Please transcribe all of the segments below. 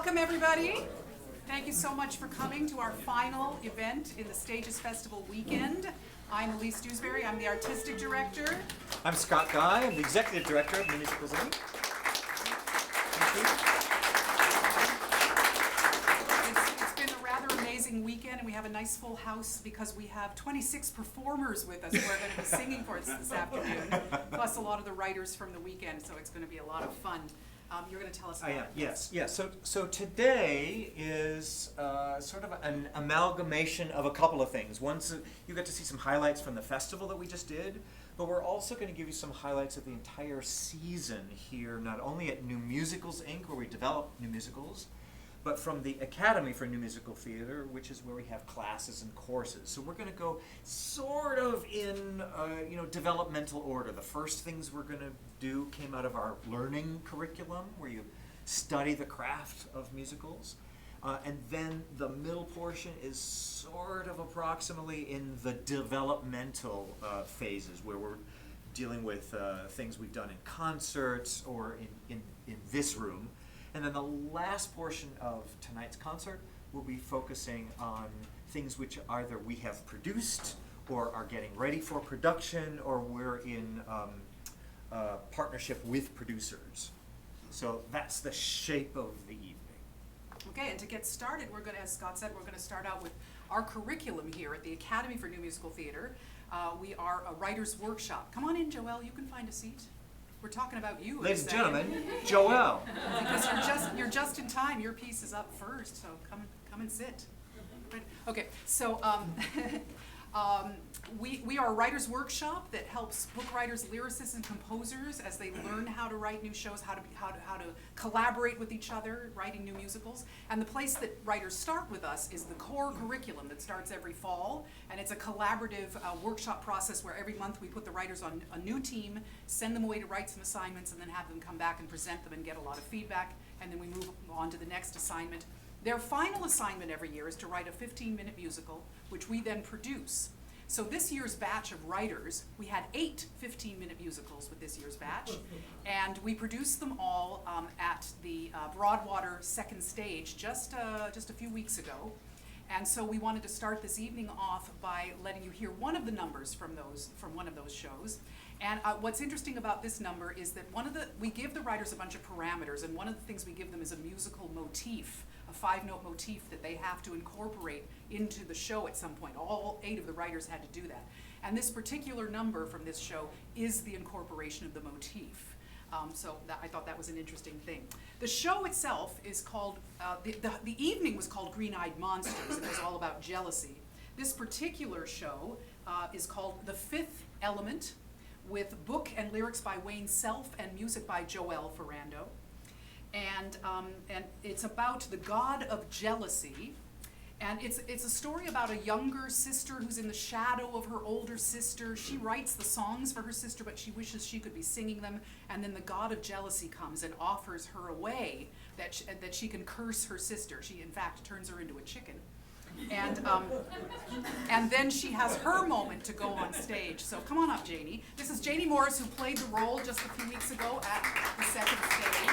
Welcome, everybody. Thank you so much for coming to our final event in the Stages Festival weekend. I'm Elise Dewsbury. I'm the artistic director. I'm Scott Guy. I'm the executive director of New Musicals Inc. It's been a rather amazing weekend, and we have a nice full house because we have 26 performers with us who are going to be singing for us this afternoon, plus a lot of the writers from the weekend, so it's going to be a lot of fun. You're going to tell us about it. Yes. So today is sort of an amalgamation of a couple of things. One, you got to see some highlights from the festival that we just did, but we're also going to give you some highlights of the entire season here, not only at New Musicals Inc., where we develop new musicals, but from the Academy for New Musical Theater, which is where we have classes and courses. So we're going to go sort of in developmental order. The first things we're going to do came out of our learning curriculum, where you study the craft of musicals. And then the middle portion is sort of approximately in the developmental phases, where we're dealing with things we've done in concerts or in this room. And then the last portion of tonight's concert will be focusing on things which either we have produced or are getting ready for production, or we're in partnership with producers. So that's the shape of the evening. Okay, and to get started, we're going to, as Scott said, we're going to start out with our curriculum here at the Academy for New Musical Theater. We are a writer's workshop. Come on in, Joelle, you can find a seat. We're talking about you. Ladies and gentlemen, Joelle. Because you're just in time. Your piece is up first, so come and sit. Right. Okay, so we are a writer's workshop that helps book writers, lyricists, and composers as they learn how to write new shows, how to collaborate with each other, writing new musicals. And the place that writers start with us is the core curriculum that starts every fall, and it's a collaborative workshop process where every month we put the writers on a new team, send them away to write some assignments, and then have them come back and present them and get a lot of feedback, and then we move on to the next assignment. Their final assignment every year is to write a 15-minute musical, which we then produce. So this year's batch of writers, we had 8 15-minute musicals with this year's batch, and we produced them all at the Broadwater second stage just a few weeks ago. And so we wanted to start this evening off by letting you hear one of the numbers from one of those shows. And what's interesting about this number is that we give the writers a bunch of parameters, and one of the things we give them is a musical motif, a 5-note motif that they have to incorporate into the show at some point. All 8 of the writers had to do that. And this particular number from this show is the incorporation of the motif. I thought that was an interesting thing. The show itself is called, the evening was called Green-Eyed Monsters. It was all about jealousy. This particular show is called The Fifth Element, with book and lyrics by Wayne Self and music by Joelle Ferrando. And it's about the god of jealousy. And it's a story about a younger sister who's in the shadow of her older sister. She writes the songs for her sister, but she wishes she could be singing them. And then the god of jealousy comes and offers her a way that she can curse her sister. She, in fact, turns her into a chicken. And then she has her moment to go on stage. So come on up, Janie. This is Janie Morris, who played the role just a few weeks ago at the second stage.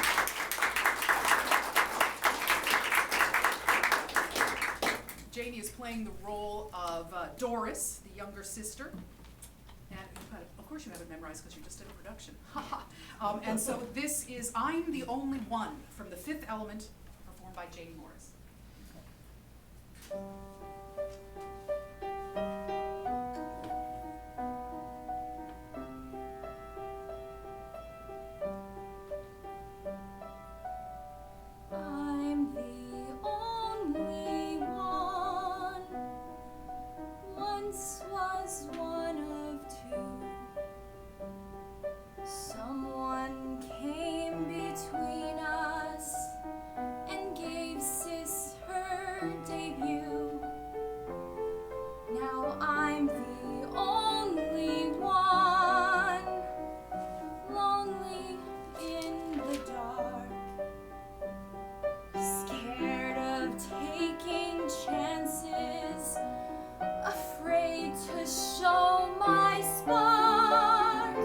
Janie is playing the role of Doris, the younger sister. And of course you have it memorized because you just did a production. And so this is I'm the Only One from The Fifth Element, performed by Janie Morris. I'm the only one, once was one of two. Someone came between us and gave sis her debut. Now I'm the only one, lonely in the dark, scared of taking chances, afraid to show my spark.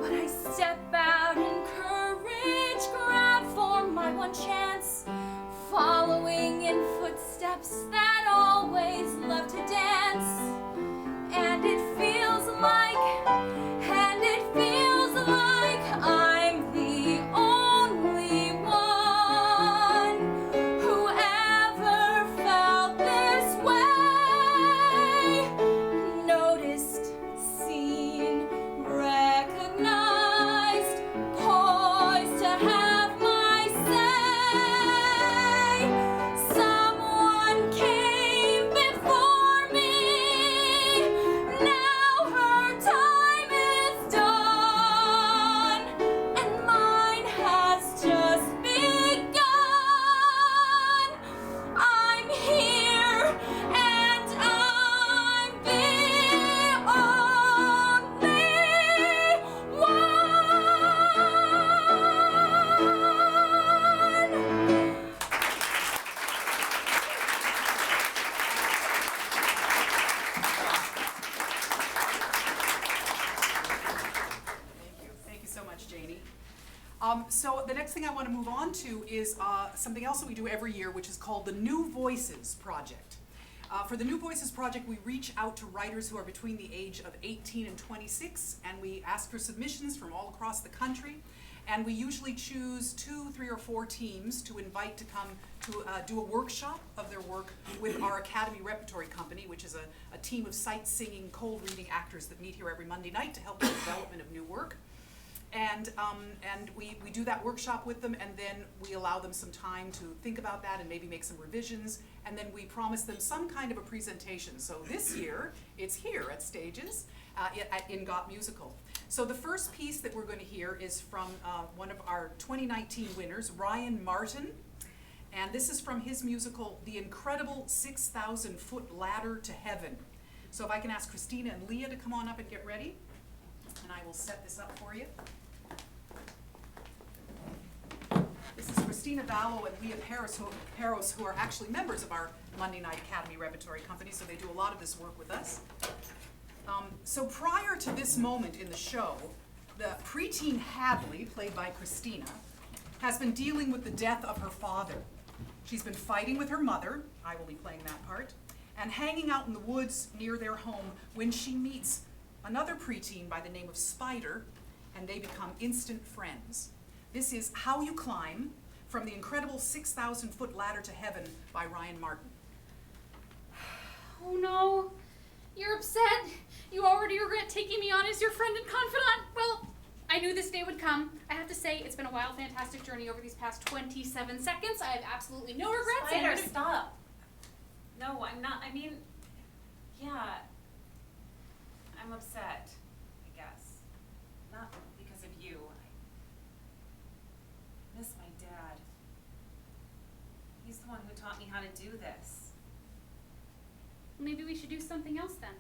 But I step out in courage, grab for my one chance, laughs that always love to dance. And it feels like I'm the only one who ever felt this way. Noticed, seen, recognized, poised to have my say. Someone came before me. Now her time is done, and mine has just begun. I'm here, and I'm the only one. Thank you so much, Janie. So the next thing I want to move on to is something else that we do every year, which is called the New Voices Project. For the New Voices Project, we reach out to writers who are between the age of 18 and 26, and we ask for submissions from all across the country. And we usually choose 2, 3, or 4 teams to invite to come to do a workshop of their work with our Academy Repertory Company, which is a team of sight-singing, cold-reading actors that meet here every Monday night to help with the development of new work. And we do that workshop with them, and then we allow them some time to think about that and maybe make some revisions, and then we promise them some kind of a presentation. So this year, it's here at Stages in Got Musical. So the first piece that we're going to hear is from one of our 2019 winners, Ryan Martin, and this is from his musical, The Incredible 6,000-Foot Ladder to Heaven. So if I can ask Christina and Leah to come on up and get ready, and I will set this up for you. This is Christina Vallow and Leah Peros, who are actually members of our Monday Night Academy Repertory Company, so they do a lot of this work with us. So prior to this moment in the show, the preteen Hadley, played by Christina, has been dealing with the death of her father. She's been fighting with her mother, I will be playing that part, and hanging out in the woods near their home when she meets another preteen by the name of Spider, and they become instant friends. This is How You Climb from The Incredible 6,000-Foot Ladder to Heaven by Ryan Martin. Oh no, you're upset? You already regret taking me on as your friend and confidant? Well, I knew this day would come. I have to say, it's been a wild, fantastic journey over these past 27 seconds. I have absolutely no regrets. Spider, stop. No, I'm not, I mean, yeah, I'm upset, I guess. Not because of you. I miss my dad. He's the one who taught me how to do this. Maybe we should do something else then,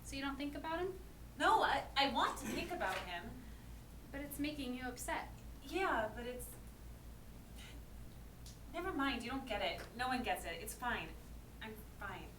so you don't think about him? No, I want to think about him. But it's making you upset. Yeah, but it's... Never mind, you don't get it. No one gets it. It's fine. I'm fine.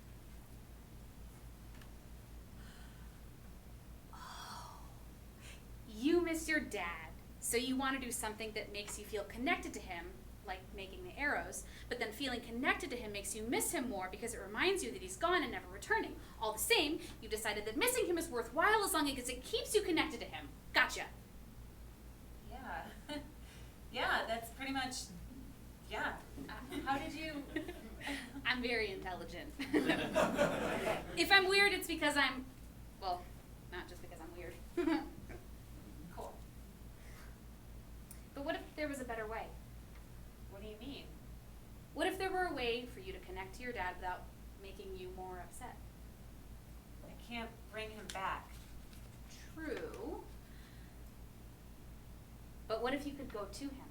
You miss your dad, so you want to do something that makes you feel connected to him, like making the arrows, but then feeling connected to him makes you miss him more because it reminds you that he's gone and never returning. All the same, you decided that missing him is worthwhile as long as it keeps you connected to him. Gotcha. Yeah. Yeah, that's pretty much... Yeah. How did you... I'm very intelligent. If I'm weird, it's because I'm... Well, not just because I'm weird. Cool. But what if there was a better way? What do you mean? What if there were a way for you to connect to your dad without making you more upset? I can't bring him back. True. But what if you could go to him?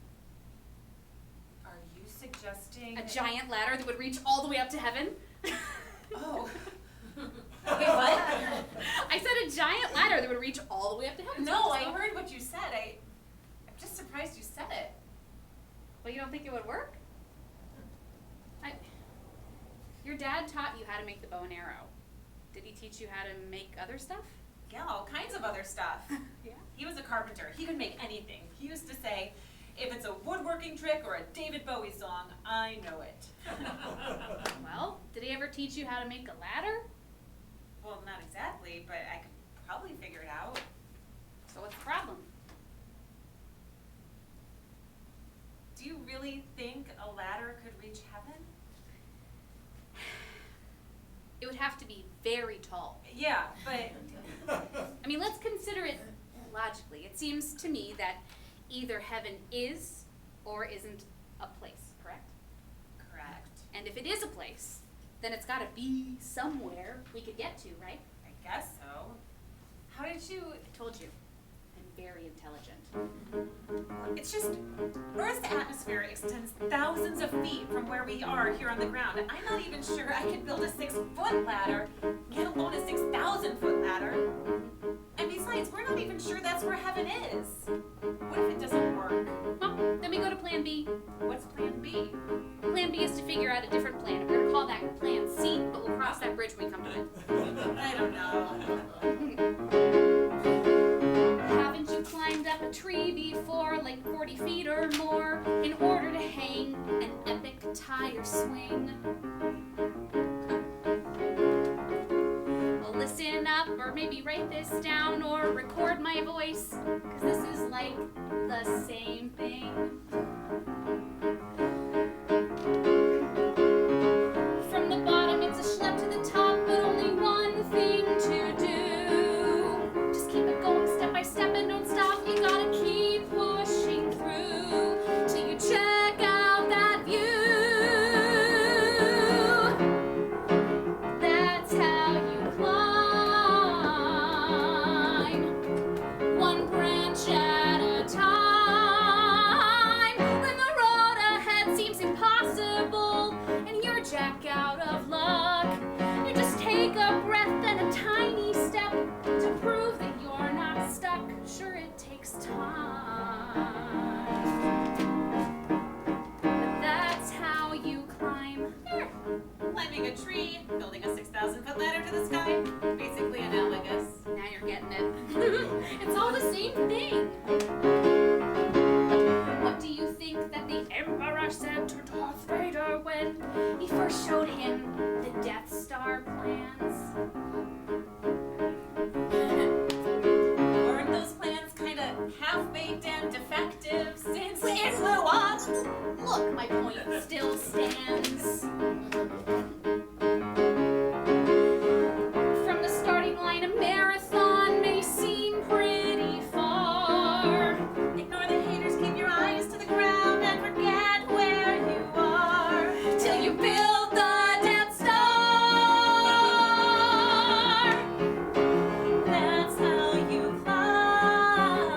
Are you suggesting... A giant ladder that would reach all the way up to heaven? Oh. Wait, what? I said a giant ladder that would reach all the way up to heaven. No, I heard what you said. I'm just surprised you said it. Well, you don't think it would work? Your dad taught you how to make the bow and arrow. Did he teach you how to make other stuff? Yeah, all kinds of other stuff. Yeah. He was a carpenter. He could make anything. He used to say, If it's a woodworking trick or a David Bowie song, I know it. Well, did he ever teach you how to make a ladder? Well, not exactly, but I could probably figure it out. So what's the problem? Do you really think a ladder could reach heaven? It would have to be very tall. Yeah, but I mean, let's consider it logically. It seems to me that either heaven is or isn't a place, correct? correct. And if it is a place, then it's gotta be somewhere we could get to, right? I guess so. How did you? I told you, I'm very intelligent. It's just, Earth's atmosphere extends thousands of feet from where we are here on the ground. I'm not even sure I could build a 6-foot ladder, let alone a 6,000-foot ladder. And besides, we're not even sure that's where heaven is. What if it doesn't work? Well, then we go to plan B. What's plan B? Plan B is to figure out a different plan. We're gonna call that plan C, but we'll cross that bridge when we come to it. I don't know. Haven't you climbed up a tree before, like 40 feet or more, in order to hang an epic tire swing? Well, listen up, or maybe write this down, or record my voice, because this is like the same thing. From the bottom, it's a schlep to the top, but only one thing to do. Just keep it going step by step and don't stop. You gotta keep pushing through till you check out that view. That's how you climb, one branch at a time. When the road ahead seems impossible and you're jack out of luck, you just take a breath and a tiny step to prove that you're not stuck. Sure, it takes time, but that's how you climb. There. Climbing a tree, building a 6,000-foot ladder to the sky, basically analogous. Now you're getting it. It's all the same thing. What do you think that the Emperor said to Darth Vader when he first showed him the Death Star plans? Weren't those plans kind of half-baked and defective since it blew up? Look, my point still stands. From the starting line, a marathon may seem pretty far. Ignore the haters, keep your eyes to the ground and forget where you are. Till you build the Death Star. That's how you climb,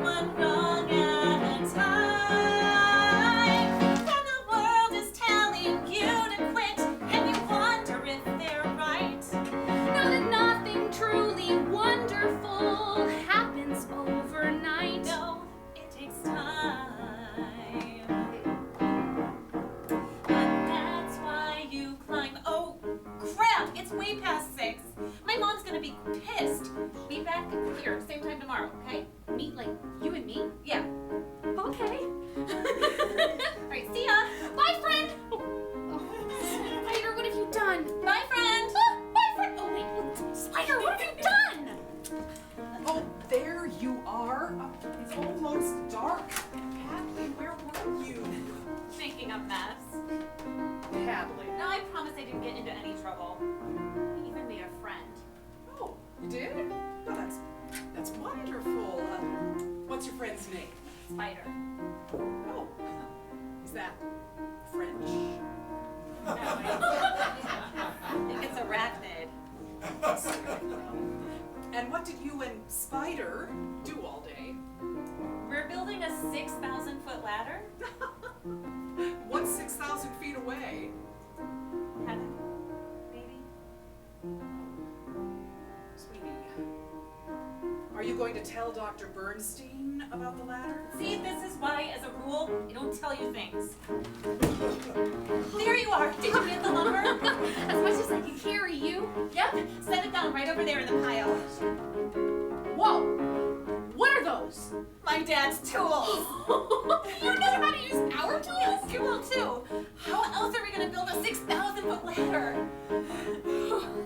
one rung at a time. When the world is telling you to quit and you wonder if they're right. Know that nothing truly wonderful happens overnight. No, it takes time. But that's why you climb. Oh, crap! It's way past 6. My mom's gonna be pissed. Be back here, same time tomorrow, okay? Meet like you and me? Yeah. Okay. Alright, see ya! Bye, friend! Oh, Spider, what have you done? Bye, friend! Bye, friend! Oh, wait. Spider, what have you done? Oh, there you are. It's almost dark. Hadley, where were you? Making a mess. Hadley. No, I promise I didn't get into any trouble. I even made a friend. Oh, you did? Oh, that's wonderful. What's your friend's name? Spider. Oh, is that French? No, I think it's arachnid. And what did you and Spider do all day? We're building a 6,000-foot ladder. What's 6,000 feet away? Heaven, maybe. Sweetie, are you going to tell Dr. Bernstein about the ladder? See, this is why, as a rule, I don't tell you things. There you are. Did you get the lumber? As much as I can carry you. Yep. Set it down right over there in the pile. Whoa! What are those? arrows? My dad's tools. You know how to use our tools? You will too. How else are we gonna build a 6,000-foot ladder?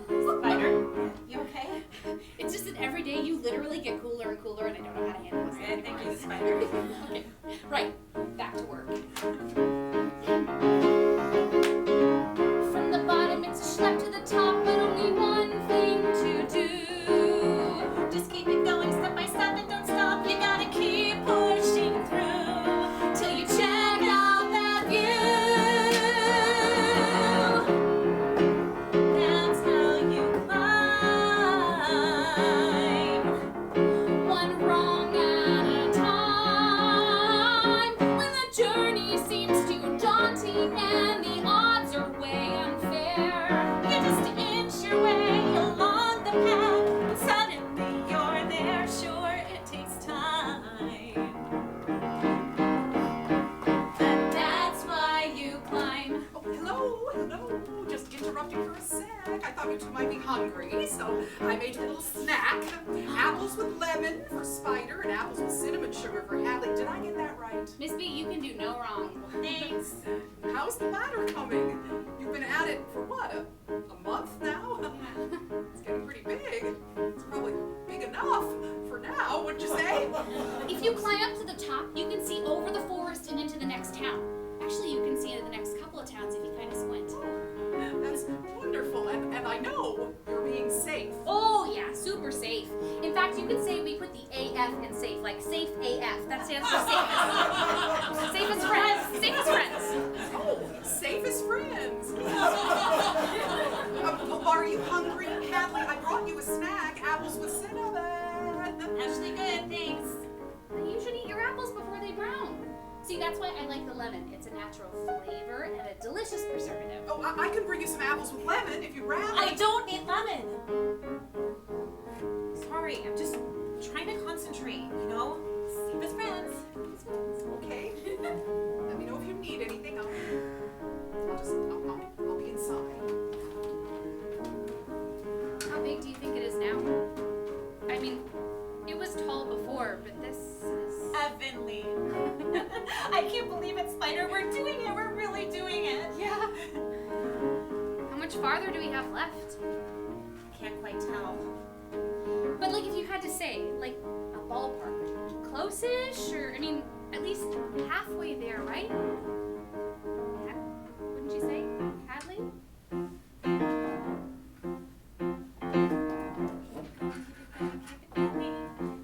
Spider, you okay? It's just that every day you literally get cooler and cooler, and I don't know how to handle this Thank anymore. you, Spider. Okay, right, back to work. From the bottom it's a schlep to the top, but only one thing to do. Just keep it going step by step and don't stop. You gotta keep pushing through Till you check out that view. That's how you climb. One rung at a time. When the journey seems too daunting and the odds are way unfair, You just inch your way along the path, and suddenly you're there. Sure, it takes time, but that's why you climb. Oh, hello. Just interrupting for a sec. I thought you two might be hungry, so I made you a little snack. Apples with lemon for Spider and apples with cinnamon sugar for Hadley. Did I get that right? Miss B, you can do no wrong. Thanks. How's the ladder coming? You've been at it for what, a month now? It's getting pretty big. It's probably big enough for now, wouldn't you say? If you climb up to the top, you can see over the forest and into the next town. Actually, you can see into the next couple of towns if you kind of squint. That's wonderful, and I know you're being safe. Oh yeah, super safe. In fact, you could say we put the AF in safe, like safe AF. That stands for safest. Safest friends. Safest friends. Oh, safe as friends. Are you hungry, Hadley? I brought you a snack, apples with cinnamon. Actually, good, thanks. You should eat your apples before they brown. See, that's why I like the lemon. It's a natural flavor and a delicious preservative. Oh, I can bring you some apples with lemon if you'd rather. I don't need lemon. Sorry, I'm just trying to concentrate, you know? Safe as friends. Okay. Let me know if you need anything. I'll be inside. How big do you think it is now? I mean, it was tall before, but this is... Heavenly. I can't believe it, Spider. We're doing it. We're really doing it. Yeah. How much farther do we have left? Can't quite tell. But like if you had to say, like a ballpark, close-ish, or I mean, at least halfway there, right? Wouldn't you say, Hadley?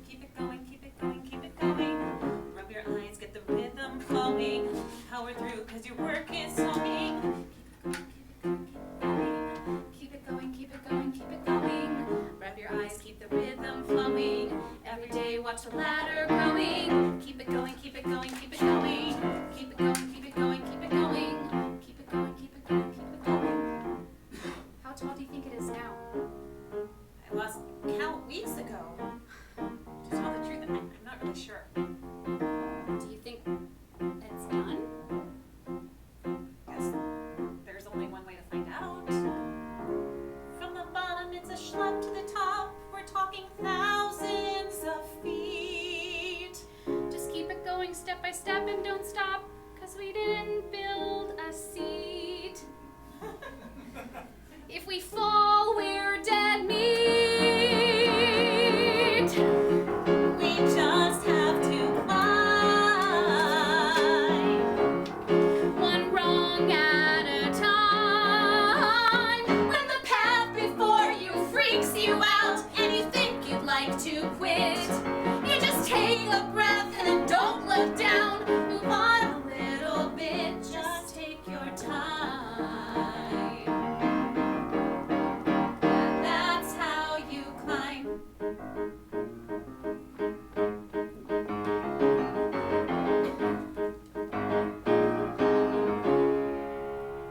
Keep it going, keep it going, keep it going. Rub your eyes, get the rhythm flowing. Power through, cause your work is sewing. Keep it going, keep it going, keep it going. Rub your eyes, keep the rhythm flowing. Every day watch the ladder growing. Keep it going, keep it going, keep it going. Keep it going, keep it going, keep it going. Keep it going, keep it going, keep it going. How tall do you think it is now? I lost count weeks ago. To tell the truth, I'm not really sure. Do you think it's done? Guess there's only one way to find out. From the bottom, it's a schlep to the top. We're talking thousands of feet. Just keep it going step by step and don't stop, cause we didn't build a seat. If we fall, we're dead meat. We just have to climb. One rung at a time. When the path before you freaks you out and you think you'd like to quit, you just take a breath and don't look down. Move on a little bit, just take your time. That's how you climb.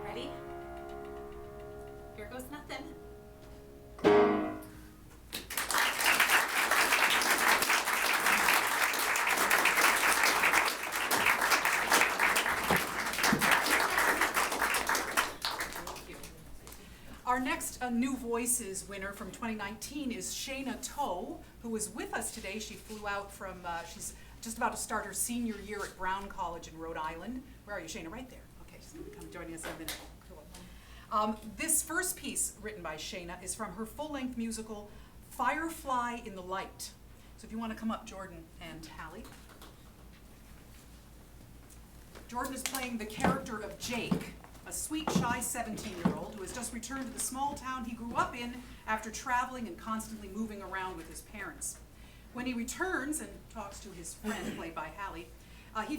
Ready? Here goes nothing. New Voices winner from 2019 is Shayna Toe, who is with us today. She flew out from, she's just about to start her senior year at Brown College in Rhode Island. Where are you, Shayna? Right there. Okay, she's going to come join us in a minute. Cool. This first piece written by Shayna is from her full-length musical, Firefly in the Light. So if you want to come up, Jordan and Hallie. Jordan is playing the character of Jake, a sweet, shy 17-year-old who has just returned to the small town he grew up in after traveling and constantly moving around with his parents. When he returns and talks to his friend, played by Hallie, he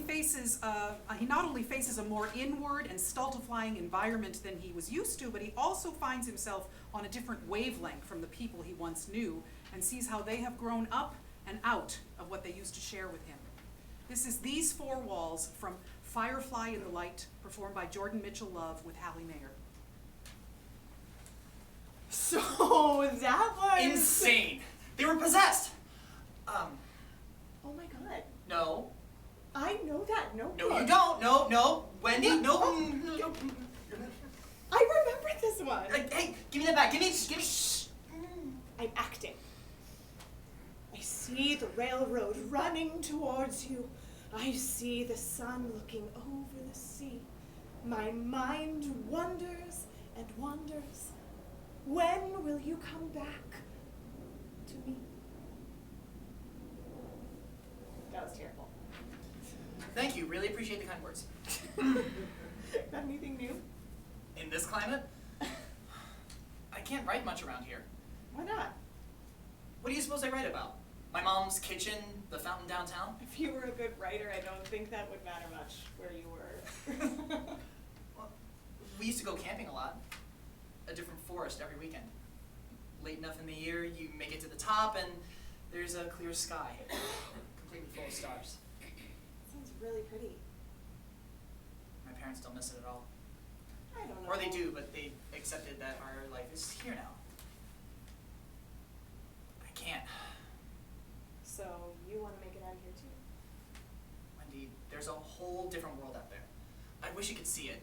not only faces a more inward and stultifying environment than he was used to, but he also finds himself on a different wavelength from the people he once knew and sees how they have grown up and out of what they used to share with him. This is These Four Walls from Firefly in the Light, performed by Jordan Mitchell Love with Hallie Mayer. So that was insane. They were possessed. Oh my god. No. I know that notebook. No, you don't. No. Wendy, no. I remember this one. Hey, give me that back. Give me. Shh. I'm acting. I see the railroad running towards you. I see the sun looking over the sea. My mind wonders and wonders. When will you come back to me? That was terrible. Thank you. Really appreciate the kind words. Got anything new? In this climate, I can't write much around here. Why not? What do you suppose I write about? My mom's kitchen, the fountain downtown? If you were a good writer, I don't think that would matter much where you were. Well, we used to go camping a lot. A different forest every weekend. Late enough in the year, you make it to the top and there's a clear sky, completely full of stars. Sounds really pretty. My parents don't miss it at all. I don't know. Or they do, but they accepted that our life is here now. I can't. So you want to make it out of here too? Wendy, there's a whole different world out there. I wish you could see it.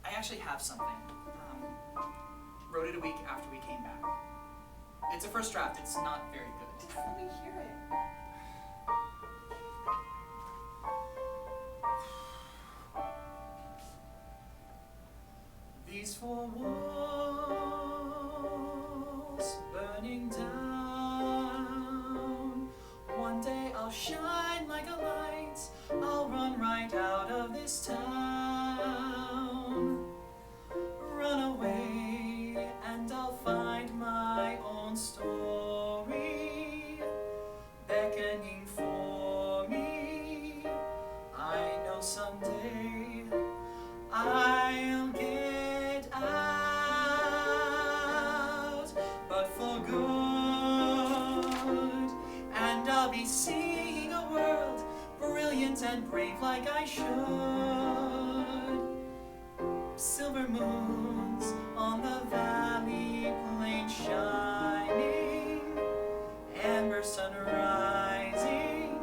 I actually have something. Wrote it a week after we came back. It's a first draft. It's not very good. Just let me hear it. These four walls burning down. One day I'll shine like a light. I'll run right out of this town. Run away and I'll find my own story beckoning for me. I know someday I'll get out, but for good, and I'll be seeing a world brilliant and brave like I should. Silver moons on the valley plain shining, amber sun rising,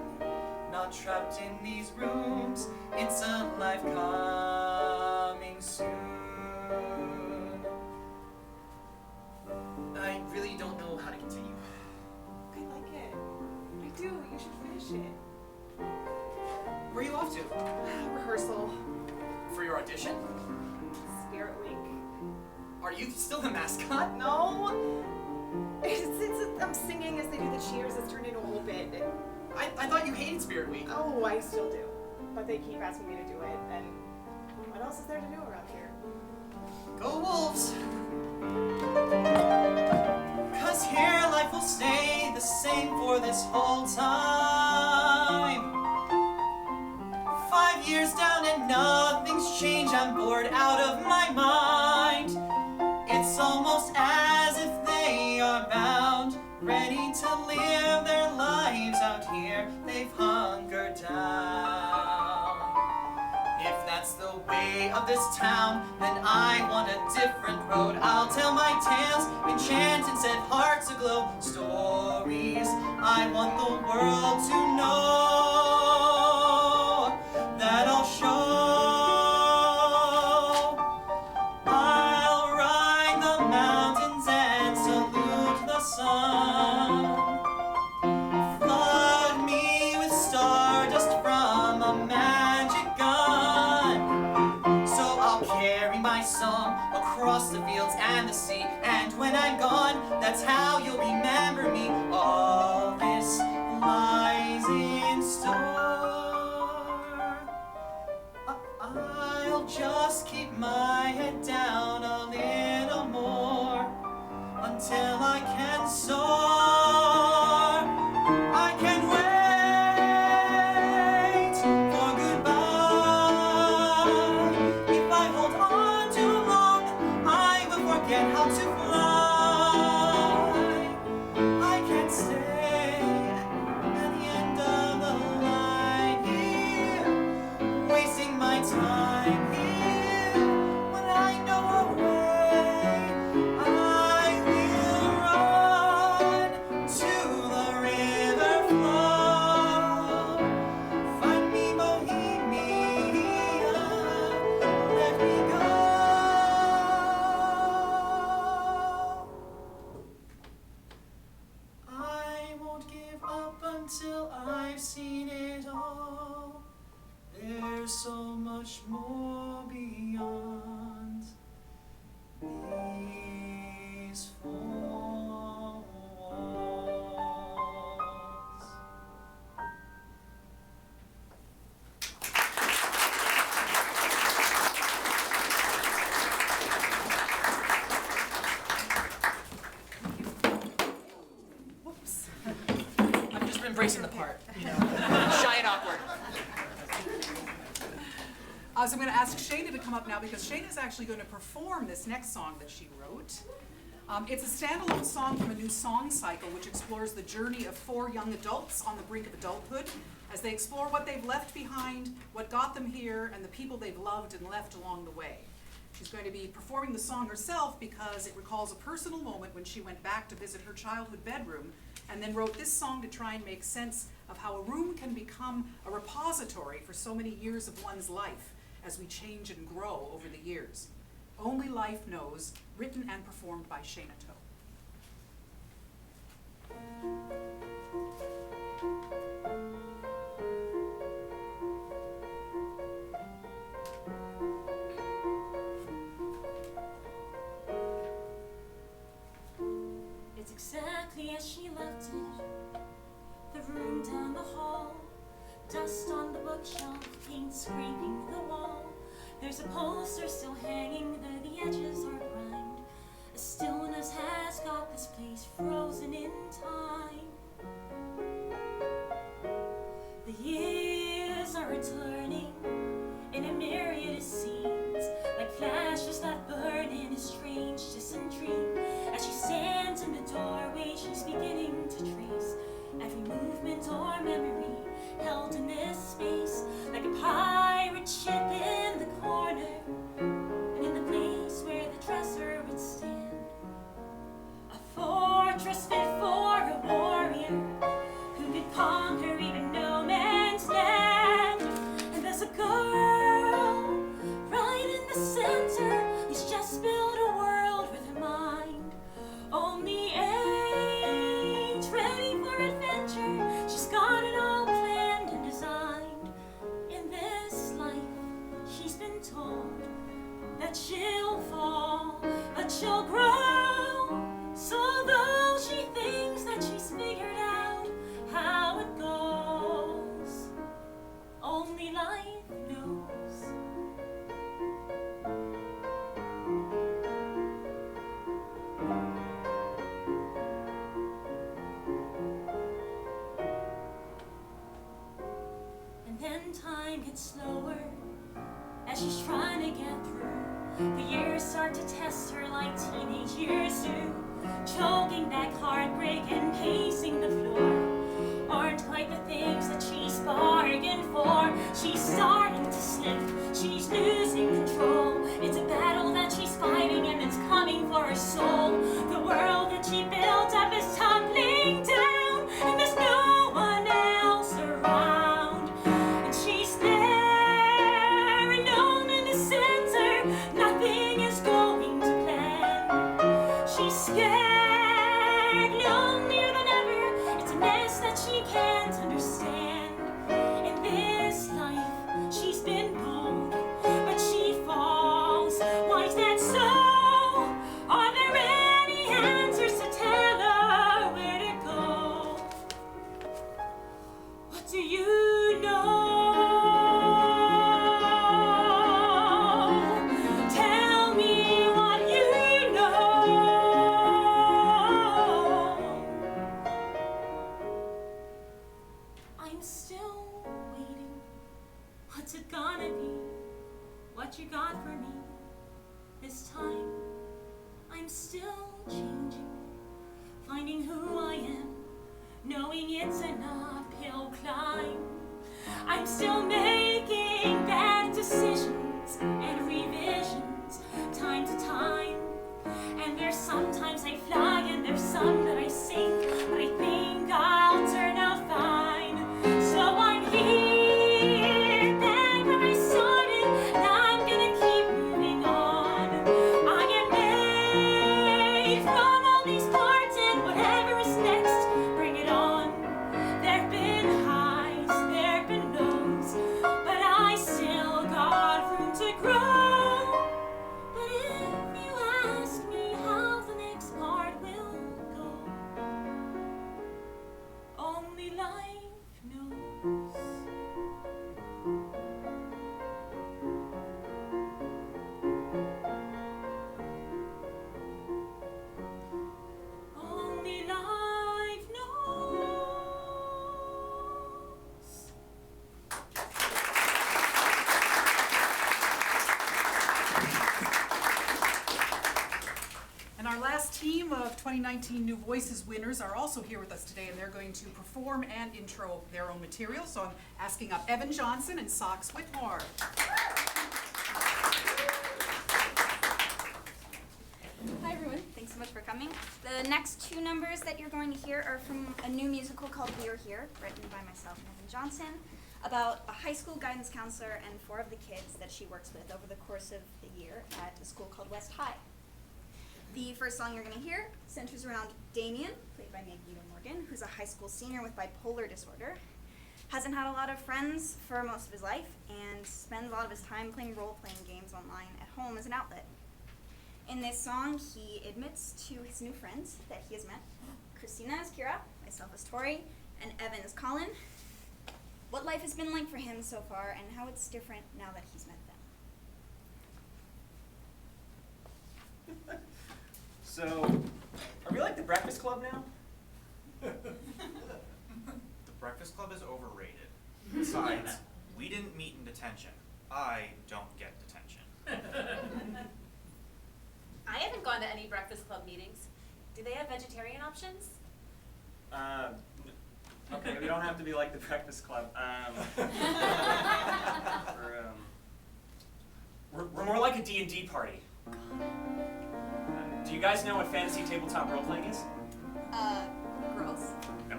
not trapped in these rooms, it's a life coming soon. I really don't know how to continue. I like it. I do. You should finish it. Where are you off to? Rehearsal. For your audition? Spirit Week. Are you still the mascot? No. I'm singing as they do the cheers. It's turned into a whole bit. I thought you hated Spirit Week. Oh, I still do. But they keep asking me to do it, and what else is there to do around here? Go Wolves! 'Cause here life will stay the same for this whole time. 5 years down and nothing's changed. I'm bored out of my mind. It's almost as if they are bound, ready to live their lives out here. They've hunkered down. If that's the way of this town, then I want a different road. I'll tell my tales, enchant and set hearts aglow. Stories I want the world to know, that I'll show. I'll write and the sea. And when I'm gone, that's how you'll remember me. All this lies in store. I'll just keep my head down a little more until I can soar. I can wait for goodbye. If I hold on too long, I will forget how to fly. I can't stay at the end of the line here, wasting my time here when I know a way. I will run to the river flow. Find me, Bohemia, let me go. I won't give up until I've seen it all. There's so much more beyond these four walls. Whoops. I've just been embracing the part, you know, shy and awkward. So I'm going to ask Shayna to come up now because Shayna's actually going to perform this next song that she wrote. It's a standalone song from a new song cycle which explores the journey of 4 young adults on the brink of adulthood as they explore what they've left behind, what got them here, and the people they've loved and left along the way. She's going to be performing the song herself because it recalls a personal moment when she went back to visit her childhood bedroom and then wrote this song to try and make sense of how a room can become a repository for so many years of one's life as we change and grow over the years. Only Life Knows, written and performed by Shayna Toe. It's exactly as she left it. The room down the hall, dust on the bookshelf, paint scraping the wall. There's a poster still hanging there, the edges are grimed. A stillness has got this place frozen in time. The years are returning in a myriad of scenes, like flashes that burn in a strange distant dream. As she stands in the doorway, she's beginning to trace every movement or memory held in this space, like a pirate ship in the corner, and in the place where the dresser would stand. A fortress fit for a warrior who could conquer even no man's land. And there's a girl right in the center who's just built a world with her mind. Only age, ready for adventure. She's got it all planned and designed. In this life, she's been told that she'll fall, but she'll grow. So though she thinks that she's figured out how it goes, only life knows. And then time gets slower as she's trying to get through. The years start to test her like teenage years do. Choking back heartbreak and pacing the floor aren't quite the things that she's bargained for. She's starting to slip, she's losing control. It's a battle that she's fighting and it's coming for her soul. The world that she built up is tumbling down, and there's no one else around. And she's there, alone in the center. Nothing is going to plan. She's scared, lonelier than ever. It's a mess that she can't understand. In this life, she's been bold, but she falls. Why is that so? still changing, finding who I am, knowing it's an uphill climb. I'm still making bad decisions and revisions time to time. And there's sometimes I fly and there's some that I sink, but I think I'll turn out fine. So I'm here, back where I started, and I'm gonna keep moving on. I am made from all these parts, and whatever is next, bring it on. There've been highs, there've been lows, but I still got room to grow. But if you ask me how the next part will go, only life knows. Only life knows. And our last team of 2019 New Voices winners are also here with us today, and they're going to perform and intro their own material. So I'm asking up Evan Johnson and Sox Whitmore. Hi everyone, thanks so much for coming. The next two numbers that you're going to hear are from a new musical called We Are Here, written by myself and Evan Johnson, about a high school guidance counselor and 4 of the kids that she works with over the course of the year at a school called West High. The first song you're going to hear centers around Damien, played by Magneto Morgan, who's a high school senior with bipolar disorder, hasn't had a lot of friends for most of his life, and spends a lot of his time playing role-playing games online at home as an outlet. In this song, he admits to his new friends that he has met, Christina as Kira, myself as Tori, and Evan as Colin, what life has been like for him so far and how it's different now that he's met them. So, are we like the Breakfast Club now? The Breakfast Club is overrated. Besides, we didn't meet in detention. I don't get detention. I haven't gone to any Breakfast Club meetings. Do they have vegetarian options? Okay, we don't have to be like the Breakfast Club. We're more like a D&D party. Do you guys know what fantasy tabletop role-playing is? Gross. No.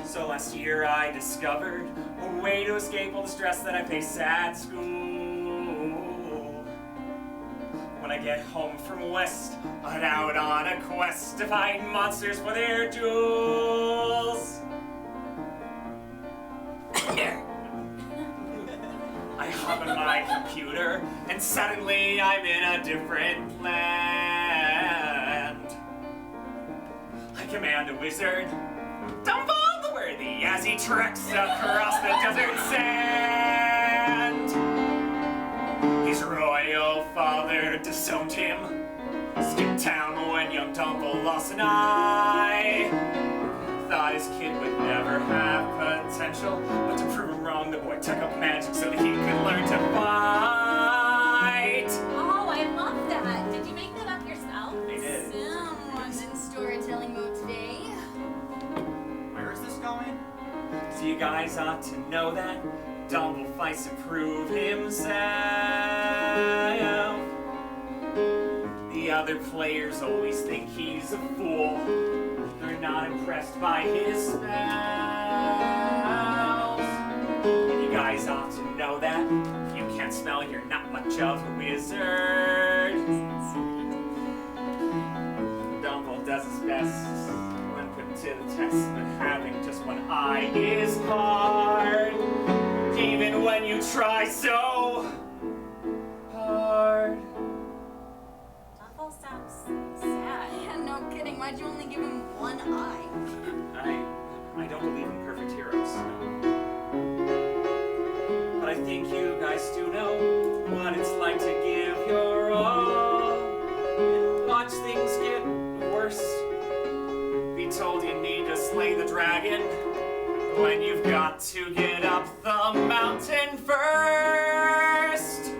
So last year I discovered a way to escape all the stress that I face at school. When I get home from West, I'm out on a quest to fight monsters for their jewels. I hop on my computer, and suddenly I'm in a different land. I command a wizard, Dumble the Worthy, as he treks across the desert sand. His royal father disowned him, skipped town when young Dumble lost an eye. Thought his kid would never have potential, but to prove him wrong, the boy took up magic so that he could learn to fight. Oh, I love that. Did you make that up yourself? They did. Someone's in storytelling mode today. Where is this going? So you guys ought to know that Dumble fights to prove himself. The other players always think he's a fool. They're not impressed by his spells. And you guys ought to know that if you can't spell, you're not much of a wizard. Dumble does his best when put to the test, but having just one eye is hard. Even when you try so hard. Dumble sounds sad. Yeah, no kidding. Why'd you only give him one eye? I don't believe in perfect heroes. But I think you guys do know what it's like to give your all and watch things get worse. Be told you need to slay the dragon when you've got to get up the mountain first.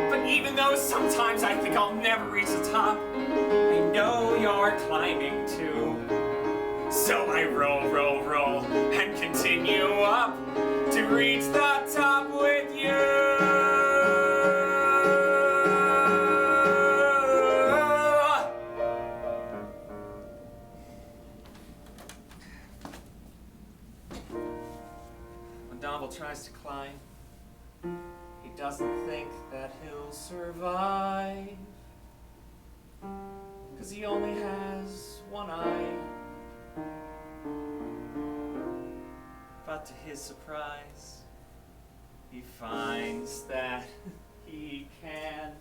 But even though sometimes I think I'll never reach the top, I know you're climbing too. So I roll, roll, roll, and continue up to reach the top with you. When Donald tries to climb, he doesn't think that he'll survive, 'cause he only has one eye. But to his surprise, he finds that he can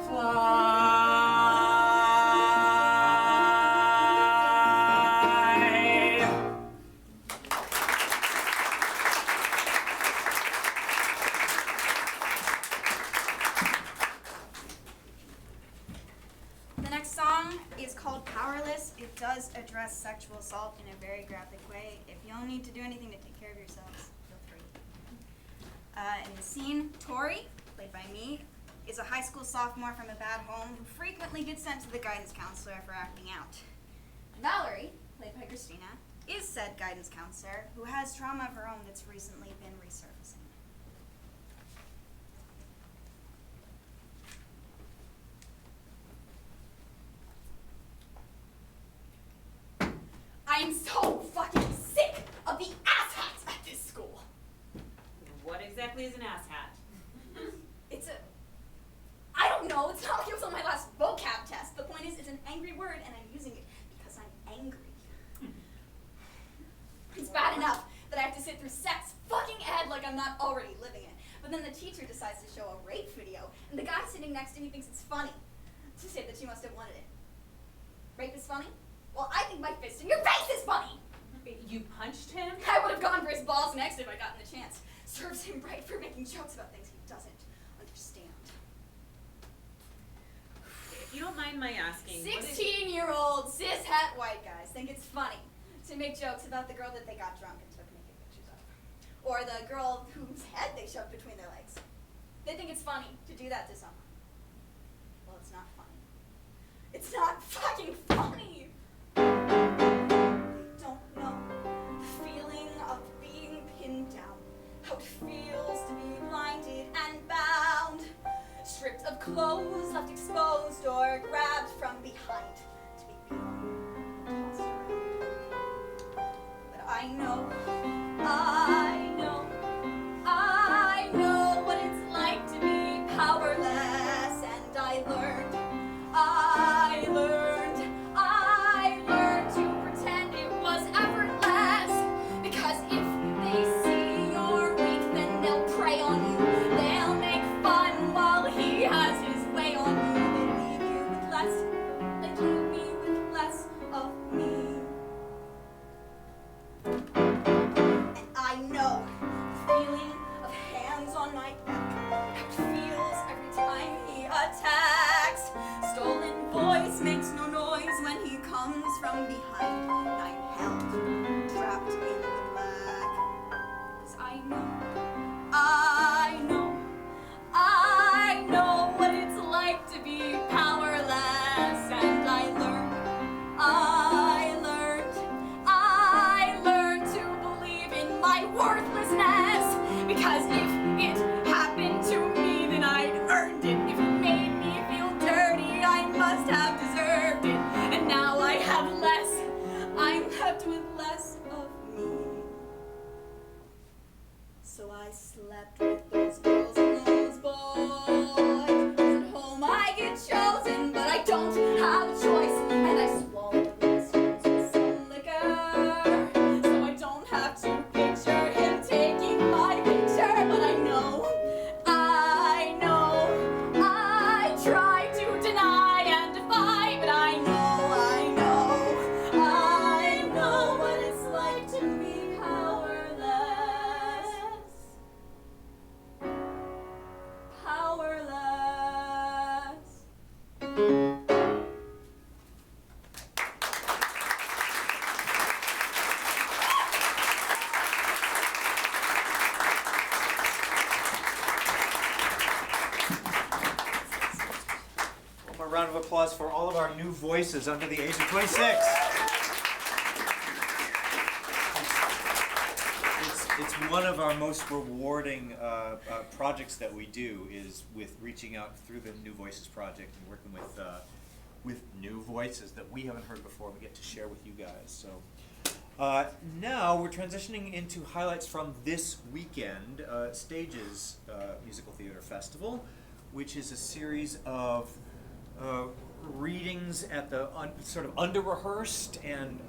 fly. The next song is called Powerless. It does address sexual assault in a very graphic way. If you don't need to do anything to take care of yourselves, feel free. In the scene, Tori, played by me, is a high school sophomore from a bad home who frequently gets sent to the guidance counselor for acting out. Valerie, played by Christina, is said guidance counselor who has trauma of her own that's recently been resurfacing. I'm so fucking sick of the asshats at this school. What exactly is an asshat? It's a... I don't know, it's not like it was on my last vocab test. The point is, it's an angry word and I'm using it because I'm angry. It's bad enough that I have to sit through sex fucking ed like I'm not already living it. But then the teacher decides to show a rape video and the guy sitting next to me thinks it's funny to say that she must have wanted it. Rape is funny? Well, I think my fist in your face is funny! You punched him? I would have gone for his balls next if I gotten the chance. Serves him right for making jokes about things he doesn't understand. If you don't mind my asking, 16-year-old cis-het white guys think it's funny to make jokes about the girl that they got drunk and took naked pictures of. Or the girl whose head they shoved between their legs. They think it's funny to do that to someone. Well, it's not funny. It's not fucking funny! They don't know the feeling of being pinned down, how it feels to be blinded and bound, stripped of clothes, left exposed, or grabbed from behind to be beaten and tossed around. But I know what it's like to be powerless, and I learned to pretend it was effortless, because if they see you're weak, then they'll prey on you. They'll make fun while he has his way on you. They leave me with less of me. And I know the feeling of hands on my back, how it feels every time he attacks. Stolen voice makes no noise when he comes from behind. I'm held, trapped in the black. 'Cause I know what it's like to be powerless, and I learned to believe in my worthlessness, because if it happened to me, then I'd earned it. If it made me feel dirty, I must have deserved it. And now I have less. I'm left with less of me. So I slept with those girls and those boys. At home I get chosen, but I don't have a choice. And I swallowed my stones with some liquor, so I don't have to picture him taking my picture. But I know, I try to deny and defy, but I know what it's like to be powerless. round of applause for all of our new voices under the age of 26. It's one of our most rewarding projects that we do is with reaching out through the New Voices project and working with new voices that we haven't heard before. We get to share with you guys. So now we're transitioning into highlights from this weekend, Stages Musical Theater Festival, which is a series of readings at the sort of under-rehearsed and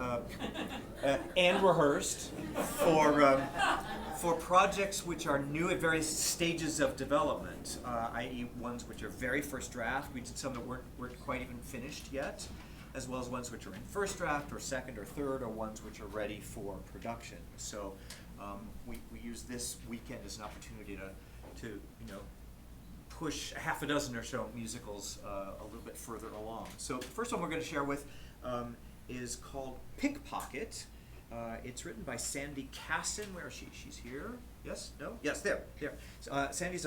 rehearsed for projects which are new at various stages of development, i.e. ones which are very first draft. We did some that weren't quite even finished yet, as well as ones which are in first draft or second or third, or ones which are ready for production. So we use this weekend as an opportunity to push half a dozen or so musicals a little bit further along. So the first one we're going to share with is called Pickpocket. It's written by Sandy Casson. Where is she? She's here. Yes? No? Yes, there. Sandy's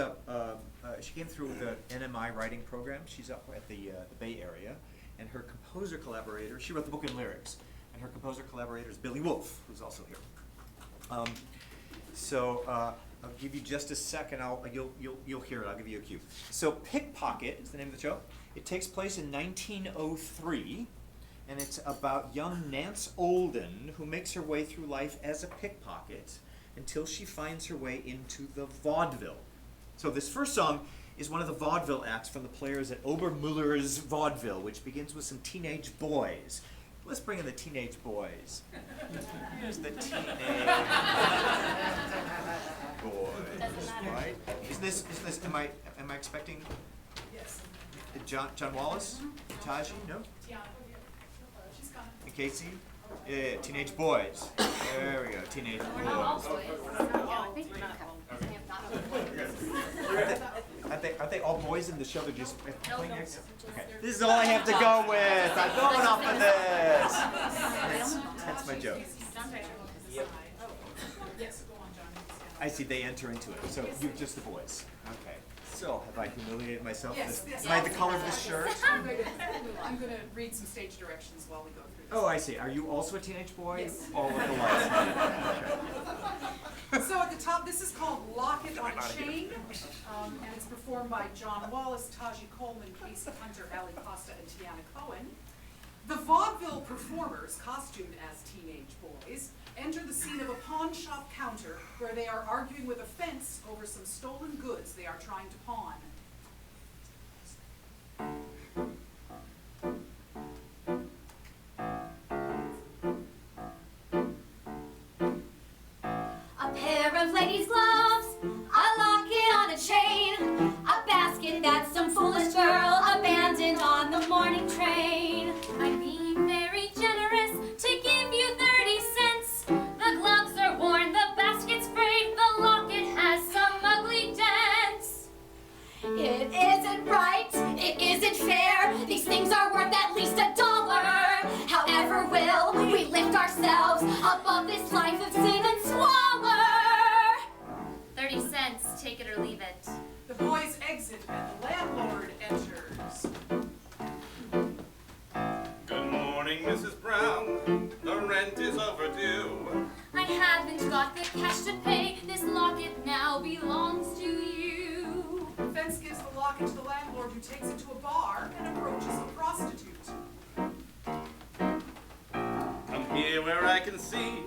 she came through the NMI writing program. She's up at the Bay Area. And her composer collaborator, she wrote the book and lyrics. And her composer collaborator is Billy Wolf, who's also here. I'll give you just a second. You'll hear it. I'll give you a cue. So Pickpocket is the name of the show. It takes place in 1903, and it's about young Nance Olden, who makes her way through life as a pickpocket until she finds her way into the vaudeville. So this first song is one of the vaudeville acts from the players at Obermüller's Vaudeville, which begins with some teenage boys. Let's bring in the teenage boys. Here's the teenage boys, right? Is this? Am I expecting? Yes. John Wallace, Taji, no? She's gone. And Casey, yeah, teenage boys. There we go, teenage boys. Aren't they all boys in the show? They're just playing next? Okay. This is all I have to go with. I'm going off of this. That's my joke. Yes, go on, John. I see they enter into it. So you're just the boys. Okay. So have I humiliated myself? Yes. Am I the color of this shirt? I'm going to read some stage directions while we go through this. Oh, I see. Are you also a teenage boy? Yes. All with the lights. So at the top, this is called Lock It on a Chain, and it's performed by John Wallace, Taji Coleman, Casey Hunter, Ali Costa, and Tiana Cohen. The vaudeville performers, costumed as teenage boys, enter the scene of a pawn shop counter where they are arguing with a fence over some stolen goods they are trying to pawn. A pair of ladies' gloves, a locket on a chain, a basket that some foolish girl abandoned on the morning train. I'm being very generous to give you 30 cents. The gloves are worn, the basket's frayed, the locket has some ugly dents. It isn't right, it isn't fair, these things are worth at least $1. However will we lift ourselves above this life of sin and squalor? 30 cents, take it or leave it. The boys exit and the landlord enters. Good morning, Mrs. Brown. The rent is overdue. I haven't got the cash to pay, this locket now belongs to you. The fence gives the locket to the landlord, who takes it to a bar and approaches a prostitute. Come here where I can see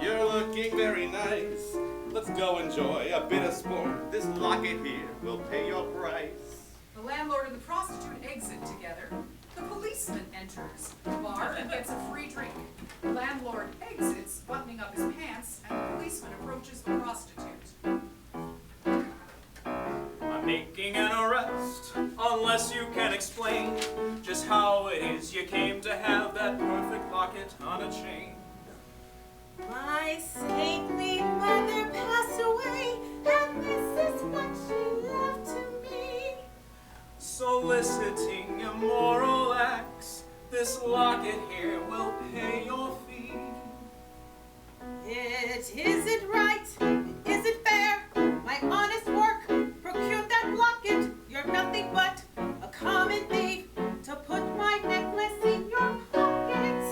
you're looking very nice. Let's go enjoy a bit of sport. This locket here will pay your price. The landlord and the prostitute exit together. The policeman enters the bar and gets a free drink. The landlord exits, buttoning up his pants, and the policeman approaches the prostitute. I'm making an arrest, unless you can explain just how it is you came to have that perfect locket on a chain. My saintly mother passed away, and this is what she left to me. Soliciting immoral acts, this locket here will pay your fee. It isn't right, it isn't fair. My honest work procured that locket. You're nothing but a common thief. to put my necklace in your pocket.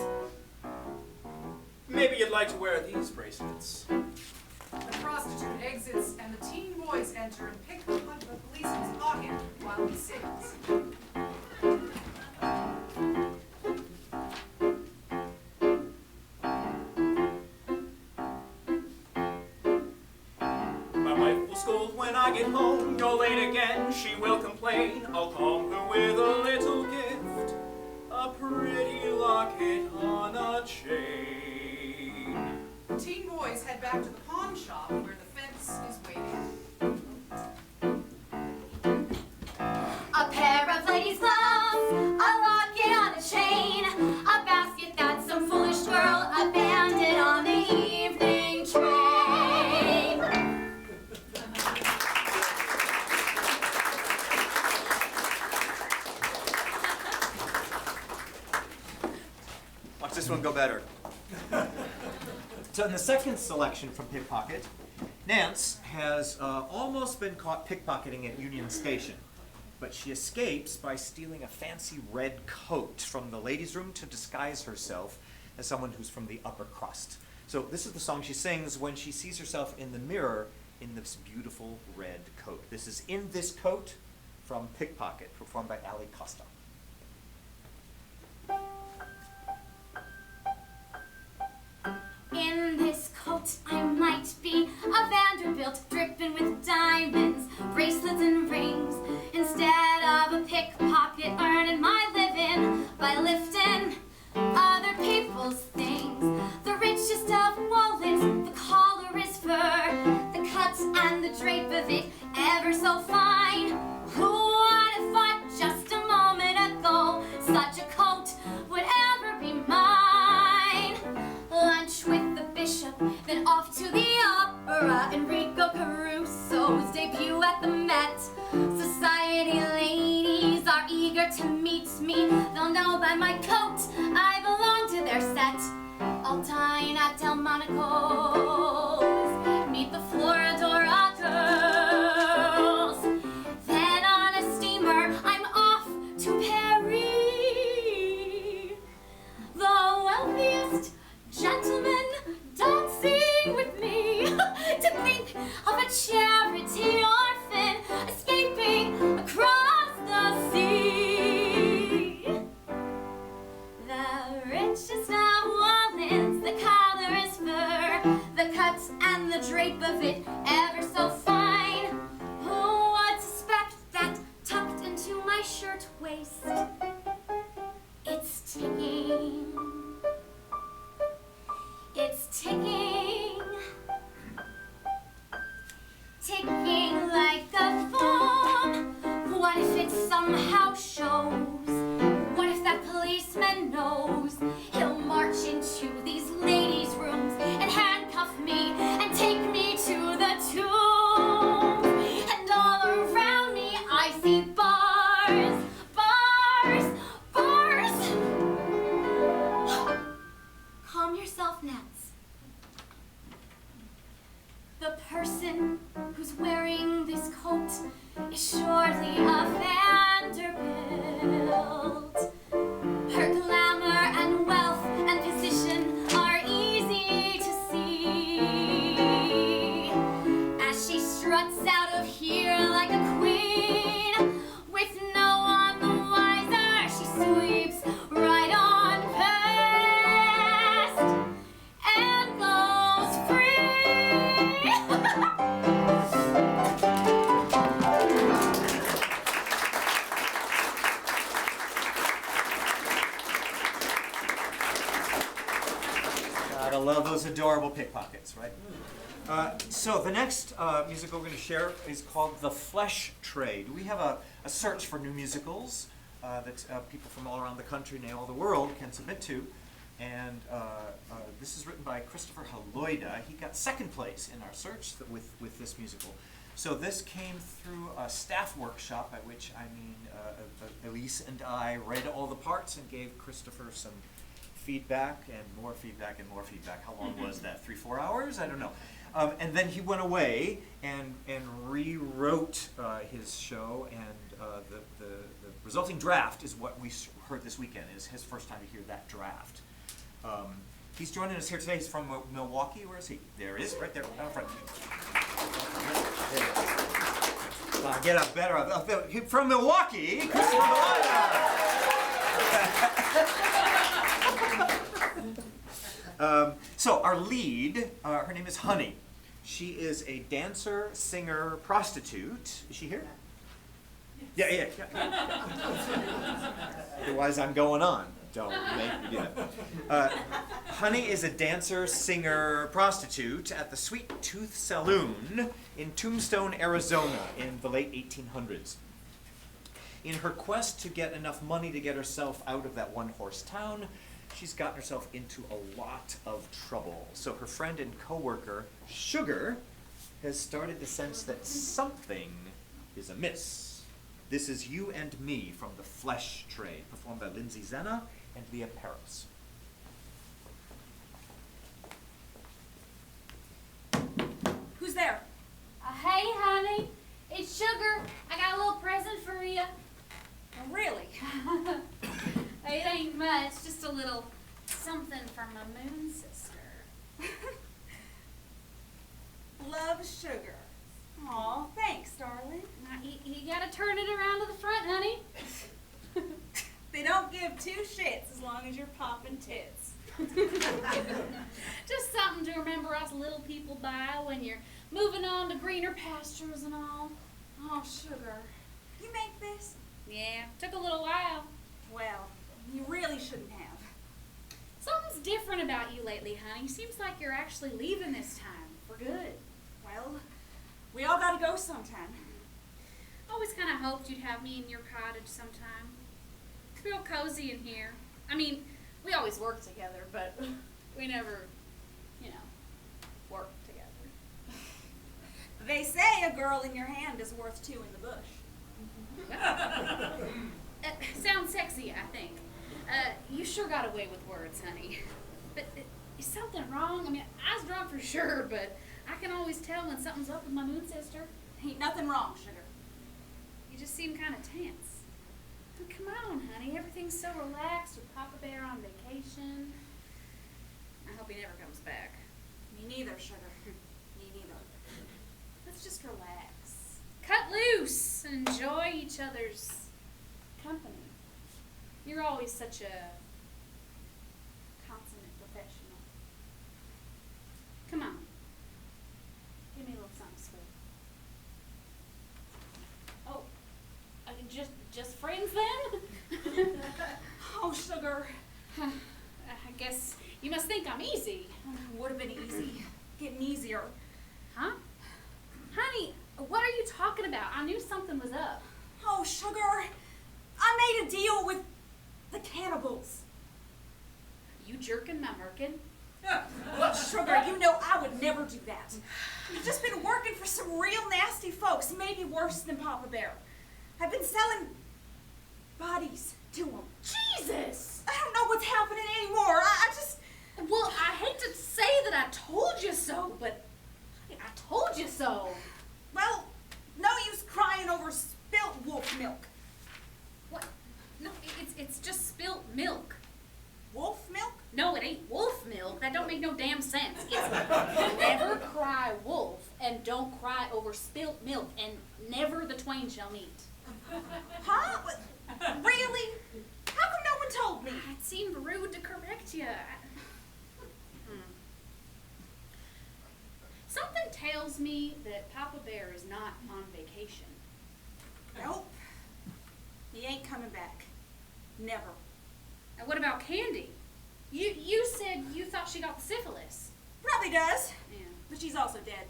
Maybe you'd like to wear these bracelets. The prostitute exits and the teen boys enter and pick the policeman's pocket while he sings. My wife will scold when I get home. You're late again, she will complain. I'll calm her with a little gift, a pretty locket on a chain. The teen boys head back to the pawn shop where the fence is waiting. A pair of ladies' gloves, a locket on a chain, a basket that some foolish girl abandoned on the evening train. Watch this one go better. So in the second selection from Pickpocket, Nance has almost been caught pickpocketing at Union Station, but she escapes by stealing a fancy red coat from the ladies' room to disguise herself as someone who's from the upper crust. So this is the song she sings when she sees herself in the mirror in this beautiful red coat. This is In This Coat from Pickpocket, performed by Ali Costa. In this coat I might be a Vanderbilt, dripping with diamonds, bracelets and rings, instead of a pickpocket earning my living by lifting other people's things. The richest of wallets, the collar is fur, the cut and the drape of it ever so fine. Who would have thought just a moment ago such a coat would ever be mine? Lunch with the bishop, then off to the opera. Enrico Caruso's debut at the Met. Society ladies are eager to meet me. They'll know by my coat I belong to their set. I'll dine at Delmonico's, meet the Floridora girls. Then on a steamer I'm off to Paris. The wealthiest gentlemen dancing with me. To think of a charity orphan escaping across the sea. The richest of wallets, the collar is fur, the cut and the drape of it ever so fine. Who would suspect that tucked into my shirt waist? It's ticking. It's ticking, ticking like a bomb. What if it somehow shows? What if that policeman knows? He'll march into these ladies' rooms and handcuff me and take me to the tomb. And all around me I see bars, bars, bars. Calm yourself, Nance. The person who's wearing this coat is surely a Vanderbilt. Her glamour and wealth and position are easy to see as she struts out of here like a queen. With no one the wiser, she sweeps right on past and goes free. Gotta love those adorable pickpockets, right? So the next musical we're going to share is called The Flesh Trade. We have a search for new musicals that people from all around the country and all the world can submit to. And this is written by Christopher Haloida. He got second place in our search with this musical. So this came through a staff workshop, by which I mean Elise and I read all the parts and gave Christopher some feedback and more feedback and more feedback. How long was that? 3-4 hours? I don't know. And then he went away and rewrote his show, and the resulting draft is what we heard this weekend, is his first time to hear that draft. He's joining us here today. He's from Milwaukee. Where is he? There he is, right there, out front. Get up better. From Milwaukee, Christopher Malaya. So our lead, her name is Honey. She is a dancer, singer, prostitute. Is she here? Yeah. Otherwise, I'm going on. Don't make me do that. Honey is a dancer, singer, prostitute at the Sweet Tooth Saloon in Tombstone, Arizona in the late 1800s. In her quest to get enough money to get herself out of that one-horse town, she's gotten herself into a lot of trouble. So her friend and co-worker, Sugar, has started to sense that something is amiss. This is You and Me from The Flesh Trade, performed by Lindsay Zena and Leah Paris. Who's there? Hey, honey, it's Sugar. I got a little present for you. Oh, really? It ain't much, just a little something from my moon sister. Love, Sugar. Aw, thanks, darling. Now, you gotta turn it around to the front, honey. They don't give two shits as long as you're popping tits. Just something to remember us little people by when you're moving on to greener pastures and all. Oh, Sugar. You make this? Yeah, took a little while. Well, you really shouldn't have. Something's different about you lately, honey. Seems like you're actually leaving this time for good. Well, we all gotta go sometime. Always kind of hoped you'd have me in your cottage sometime. It's real cozy in here. I mean, we always work together, but we never, work together. They say a girl in your hand is worth two in the bush. Sounds sexy, I think. You sure got away with words, honey. But is something wrong? I mean, I was drunk for sure, but I can always tell when something's up with my moon sister. Ain't nothing wrong, Sugar. You just seem kind of tense. Oh, come on, honey. Everything's so relaxed with Papa Bear on vacation. I hope he never comes back. Me neither, Sugar. Me neither. Let's just relax. Cut loose and enjoy each other's company. You're always such a consummate professional. Come on. Give me a little something sweet. Oh, just friends then? Oh, Sugar. I guess you must think I'm easy. Would have been easy. Getting easier. Huh? Honey, what are you talking about? I knew something was up. Oh, Sugar. I made a deal with the cannibals. You jerking my merkin? Well, Sugar, you know I would never do that. You've just been working for some real nasty folks, maybe worse than Papa Bear. I've been selling bodies to them. Jesus! I don't know what's happening anymore. I just... Well, I hate to say that I told you so, but I told you so. Well, no use crying over spilt wolf milk. What? No, it's just spilt milk. Wolf milk? No, it ain't wolf milk. That don't make no damn sense. It's never cry wolf and don't cry over spilt milk, and never the twain shall meet. Huh? Really? How come no one told me? It seemed rude to correct you. Something tells me that Papa Bear is not on vacation. Nope. He ain't coming back. Never. And what about Candy? You said you thought she got the syphilis. Probably does. Yeah. But she's also dead.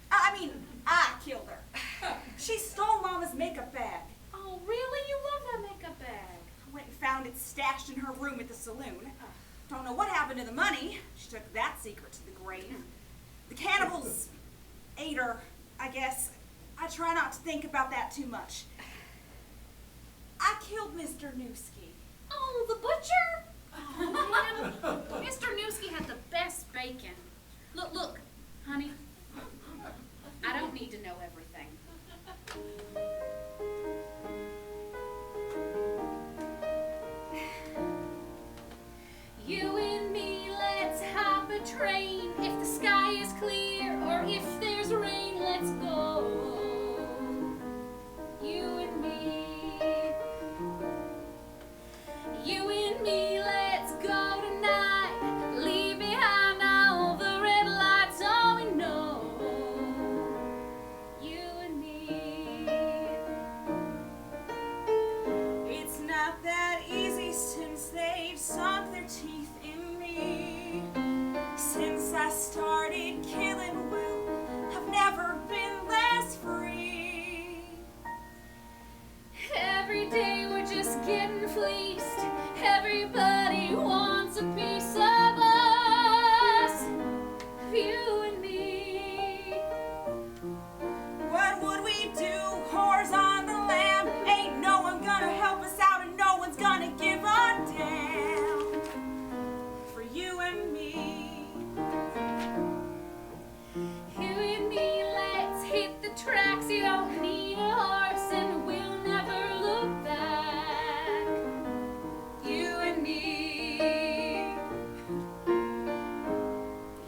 I mean, I killed her. She stole Mama's makeup bag. Oh, really? You love that makeup bag. I went and found it stashed in her room at the saloon. Don't know what happened to the money. She took that secret to the grave. The cannibals ate her, I guess. I try not to think about that too much. I killed Mr. Newski. Oh, the butcher? Oh, man. Mr. Newski had the best bacon. Look, honey. I don't need to know everything. everybody wants a piece of us, you and me. What would we do? Whores on the lam. Ain't no one gonna help us out, and no one's gonna give a damn for you and me. You and me, let's hit the tracks. You don't need a horse, and we'll never look back. You and me.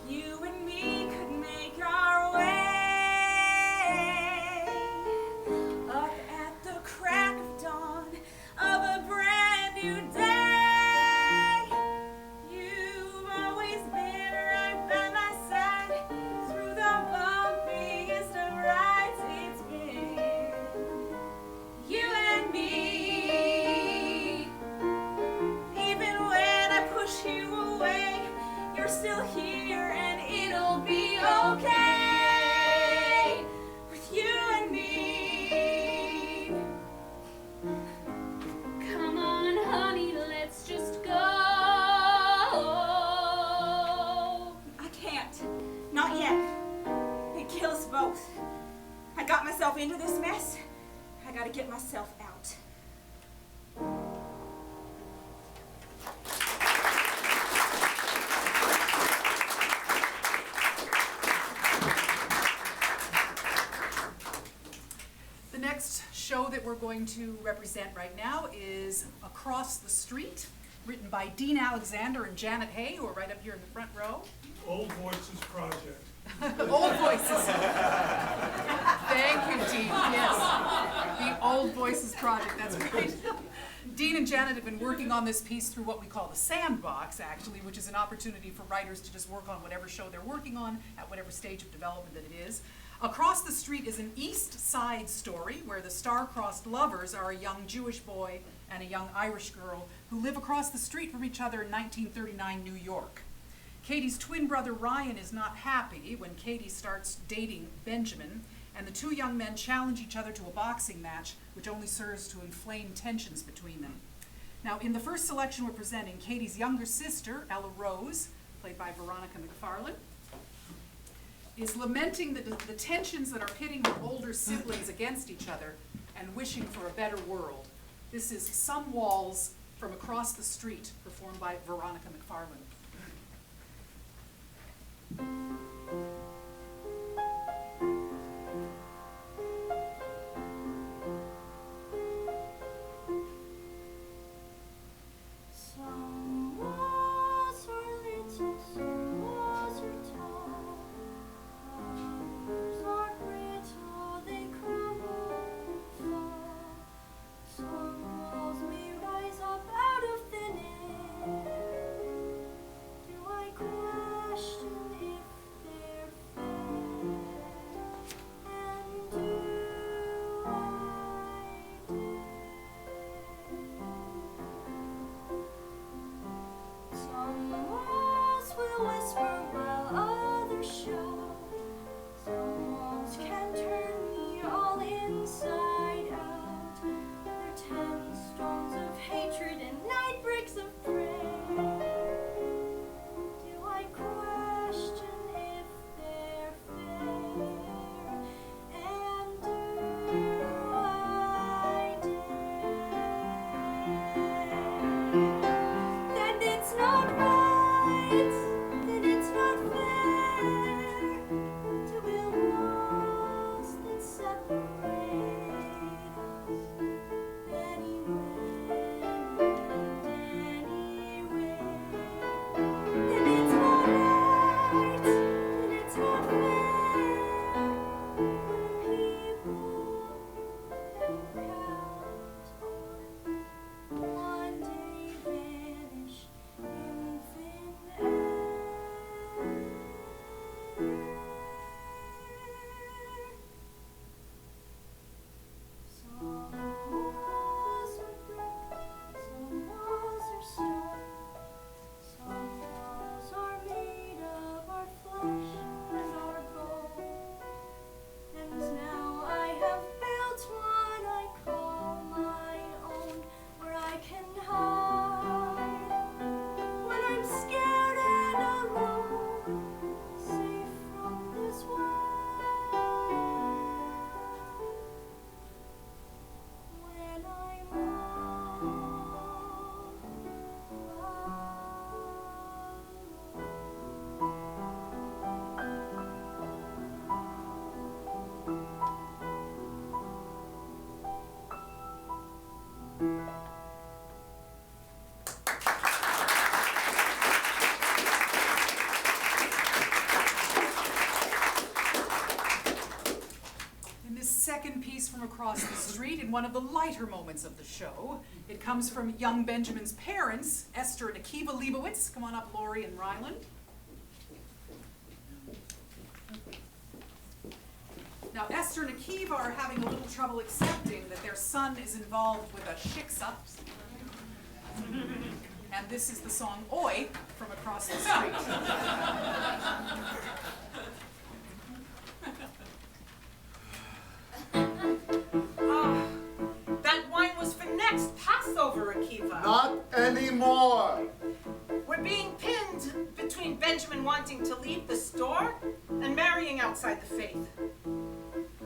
You and me could make our way up at the crack of dawn of a brand new day. You've always been right by my side through the bumpiest of rides it's been. You and me. Even when I push you away, you're still here and it'll be okay with you and me. Come on, honey, let's just go. I can't. Not yet. It kills both. I got myself into this mess. I gotta get myself out. The next show that we're going to represent right now is Across the Street, written by Dean Alexander and Janet Hay, who are right up here in the front row. Old Voices Project. Old Voices. Thank you, Dean. Yes. The Old Voices Project, that's right. Dean and Janet have been working on this piece through what we call the sandbox, actually, which is an opportunity for writers to just work on whatever show they're working on at whatever stage of development that it is. Across the Street is an East Side story where the star-crossed lovers are a young Jewish boy and a young Irish girl who live across the street from each other in 1939 New York. Katie's twin brother Ryan is not happy when Katie starts dating Benjamin, and the two young men challenge each other to a boxing match, which only serves to inflame tensions between them. Now, in the first selection we're presenting, Katie's younger sister, Ella Rose, played by Veronica McFarlane, is lamenting the tensions that are pitting her older siblings against each other and wishing for a better world. This is Some Walls from Across the Street, performed by Veronica McFarlane. Some walls are little, some walls are tall. Others are brittle, they crumble and fall. Some walls may rise up out of thin air. Do I question if they're across the street in one of the lighter moments of the show. It comes from young Benjamin's parents, Esther and Akiva Leibowitz. Come on up, Lori and Ryland. Now, Esther and Akiva are having a little trouble accepting that their son is involved with a shiksa. And this is the song Oi from across the street. That wine was for next Passover, Akiva. Not anymore. We're being pinned between Benjamin wanting to leave the store and marrying outside the faith.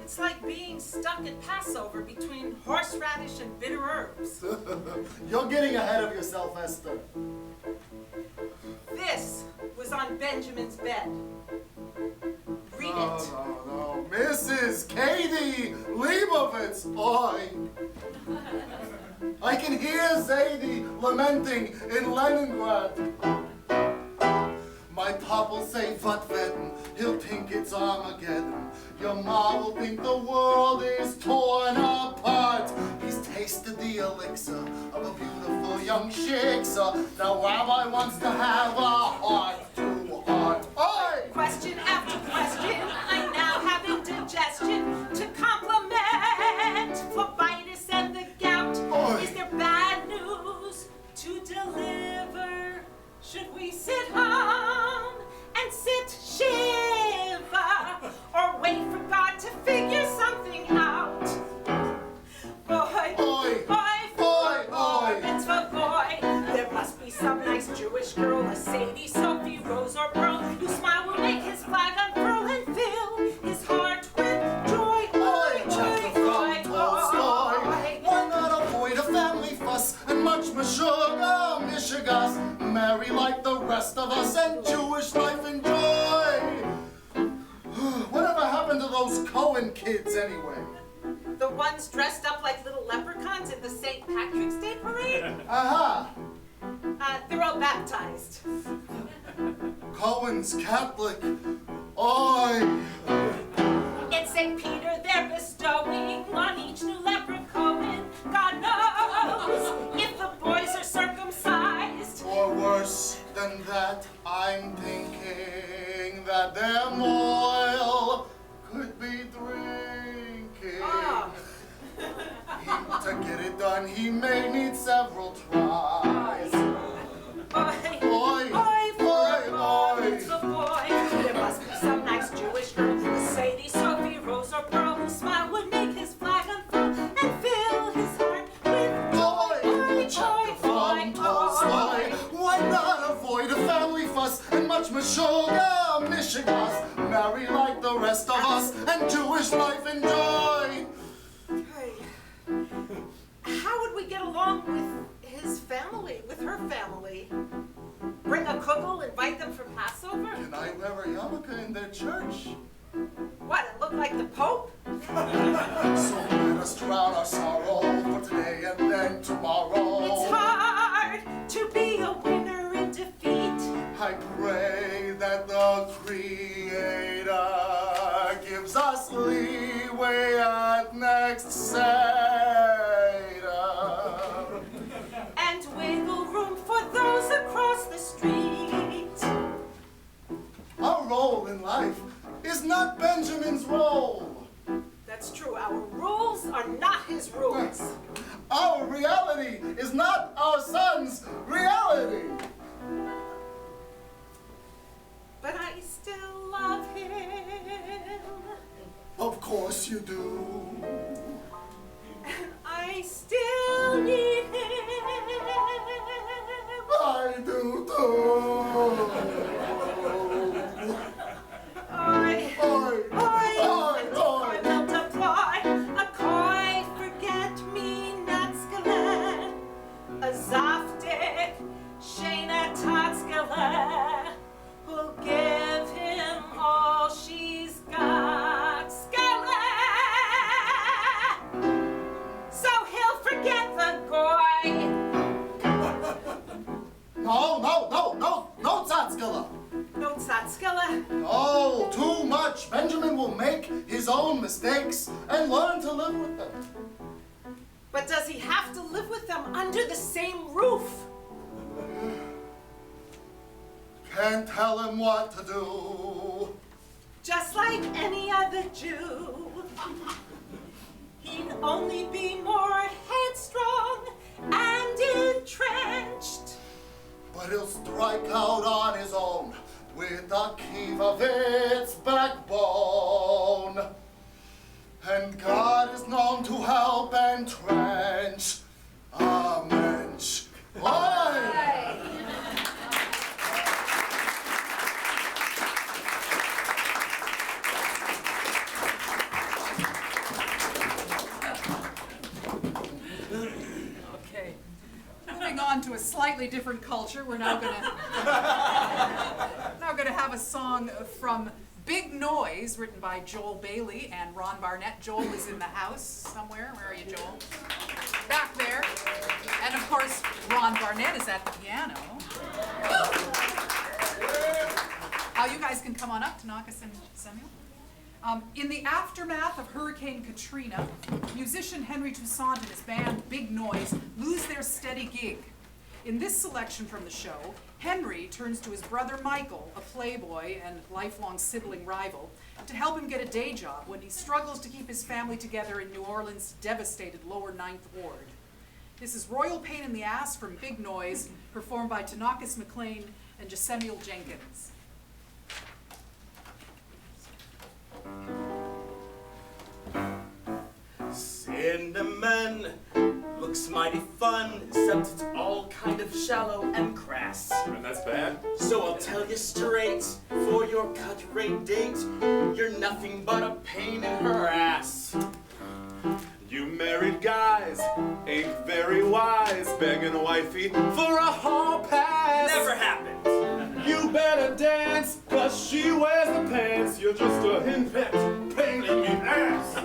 It's like being stuck at Passover between horseradish and bitter herbs. You're getting ahead of yourself, Esther. This was on Benjamin's bed. Read it. No. Mrs. Katie Leibowitz. Oi. I can hear Zadie lamenting in Leningrad. My papa'll say vat werden, he'll think it's Armageddon. Your ma will think the world is torn apart. He's tasted the elixir of a beautiful young shiksa. Now Rabbi wants to have a heart to heart. Oi! Question after question, I'm now having digestion to compliment phlebitis and the gout. Oi. Is there bad news to deliver? Should we sit home and sit shiver, or wait for God to figure something out? Boy, Oi. boy, mitzvah boy, there must be some nice Jewish girl, a Sadie, Sophie, Rose, or Pearl, whose smile will make his flag unfurl and fill his heart with joy. Chapter from Tolstoy. Why not avoid a family fuss and much meshuggah, mishigas? Marry like the rest of us and Jewish life enjoy. Whatever happened to those Cohen kids anyway? The ones dressed up like little leprechauns in the St. Patrick's Day parade? Aha! They're all baptized. Cohen's Catholic. Oi! It's St. Peter they're bestowing on each new leprechaun. God knows if the boys are circumcised. Or worse than that, I'm thinking that their moil could be drinking. Ah. To get it done, he may need several tries. Oi! Mitzvah boy. There must be some nice Jewish girl, a Sadie, Sophie, Rose, or Pearl, whose smile would make his flag unfurl and fill his heart with joy. Chapter from Tolstoy. Why not avoid a family fuss and much meshuggah, mishigas? Marry like the rest of us and Jewish life enjoy. How would we get along with his family, with her family? Bring a kugel, invite them for Passover? Can I wear a yarmulke in their church? What, it look like the Pope? So let us drown our sorrow for today and then tomorrow. It's hard to be a winner in defeat. I pray that the Creator gives us leeway at next Seder. And wiggle room for those across the street. Our role in life is not Benjamin's role. That's true. Our rules are not his rules. Our reality is not our son's reality. But I still love him. Of course you do. And I still need him. I do too. Multiply a koi, forget me not skele, a zaftig, shana tatskele, who'll give him all she's got skele. So he'll forget the goy. No, tatskele. No Satskilla. Oh, too much. Benjamin will make his own mistakes and learn to live with them. But does he have to live with them under the same roof? Can't tell him what to do. Just like any other Jew. He'd only be more headstrong and entrenched. But he'll strike out on his own with a Kivavit's backbone. And God is known to help entrench a mensch. Oi! Okay. Moving on to a slightly different culture, we're now gonna have a song from Big Noise, written by Joel Bailey and Ron Barnett. Joel is in the house somewhere. Where are you, Joel? Back there. And of course, Ron Barnett is at the piano. You guys can come on up, Tanaka and Samuel. In the aftermath of Hurricane Katrina, musician Henry Toussaint and his band Big Noise lose their steady gig. In this selection from the show, Henry turns to his brother Michael, a playboy and lifelong sibling rival, to help him get a day job when he struggles to keep his family together in New Orleans' devastated lower Ninth Ward. This is Royal Pain in the Ass from Big Noise, performed by Tanakis McLean and Jesemiel Jenkins. Cinnamon looks mighty fun, except it's all kind of shallow and crass. And that's bad? So I'll tell you straight, for your cut rate date, you're nothing but a pain in her ass. You married guys ain't very wise, begging wifey for a hall pass. Never happened. You better dance, cause she wears the pants. You're just a henpecked pain in the ass.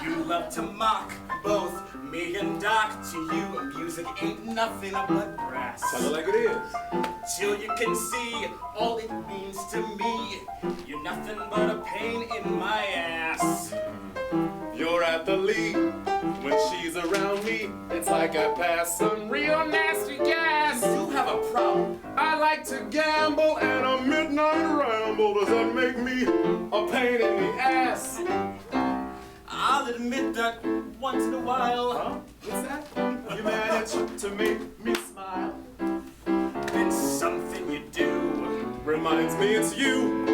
You love to mock both me and Doc. To you, music ain't nothing but brass. Tell it like it is. Till you can see all it means to me. You're nothing but a pain in my ass. You're at the lead when she's around me. It's like I pass some real nasty gas. You have a problem. I like to gamble and a midnight ramble. Does that make me a pain in the ass? I'll admit that once in a while. Huh? What's that? You manage to make me smile. It's something you do. Reminds me it's you.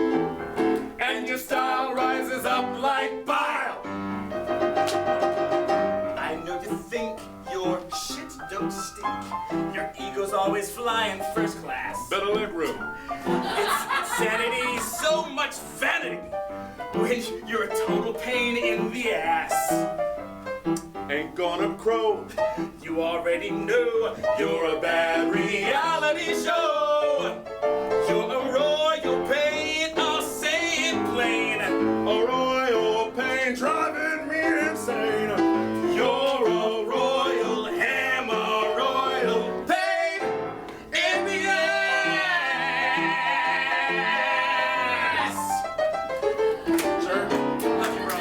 And your style rises up like bile. I know you think your shit don't stink. Your ego's always flying first class. Better leg room. It's insanity, so much vanity. When you're a total pain in the ass. Ain't gonna crow. You already know you're a bad reality show. You're a royal pain, I'll say it plain. A royal pain driving me insane. You're a royal hammer, royal pain in the ass. Sure. Love you, bro.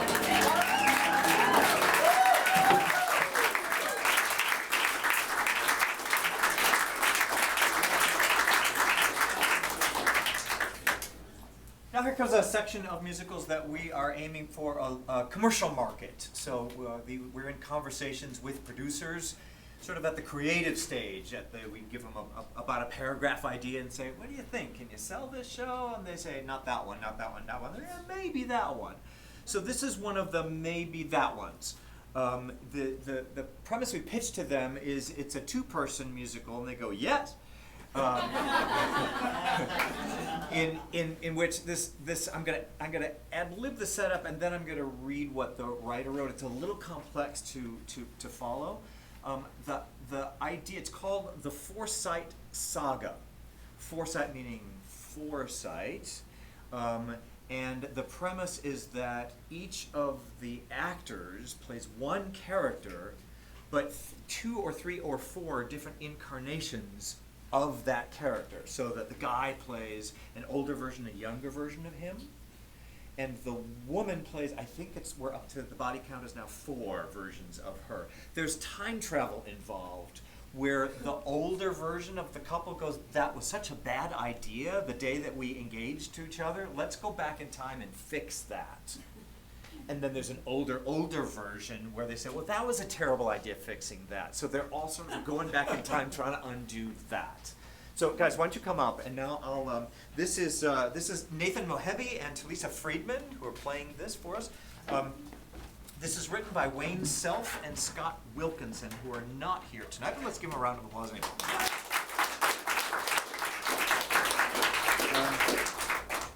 Now here comes a section of musicals that we are aiming for a commercial market. So we're in conversations with producers, sort of at the creative stage. We give them about a paragraph idea and say, what do you think? Can you sell this show? And they say, not that one, not that one, not one. Yeah, maybe that one. So this is one of the maybe that ones. The premise we pitch to them is it's a two-person musical, and they go, yes. In which this I'm gonna ad-lib the setup, and then I'm gonna read what the writer wrote. It's a little complex to follow. The idea, it's called the Forsyte Saga. Forsyte meaning foresight. And the premise is that each of the actors plays one character, but 2 or 3 or 4 different incarnations of that character, so that the guy plays an older version, a younger version of him, and the woman plays, I think we're up to, the body count is now 4 versions of her. There's time travel involved, where the older version of the couple goes, that was such a bad idea the day that we engaged to each other, let's go back in time and fix that. And then there's an older version where they say, well, that was a terrible idea fixing that. So they're all sort of going back in time trying to undo that. So guys, why don't you come up, and now I'll, this is Nathan Mohebi and Talisa Friedman who are playing this for us. This is written by Wayne Self and Scott Wilkinson, who are not here tonight, but let's give them a round of applause anyway.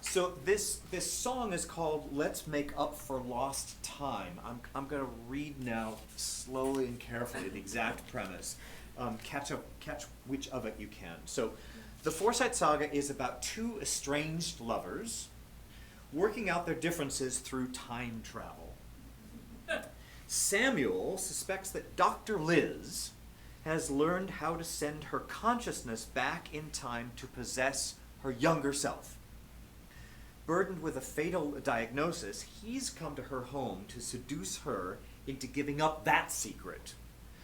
So this song is called Let's Make Up for Lost Time. I'm going to read now slowly and carefully the exact premise. Catch which of it you can. So the Forsyte Saga is about 2 estranged lovers working out their differences through time travel. Samuel suspects that Dr. Liz has learned how to send her consciousness back in time to possess her younger self. Burdened with a fatal diagnosis, he's come to her home to seduce her into giving up that secret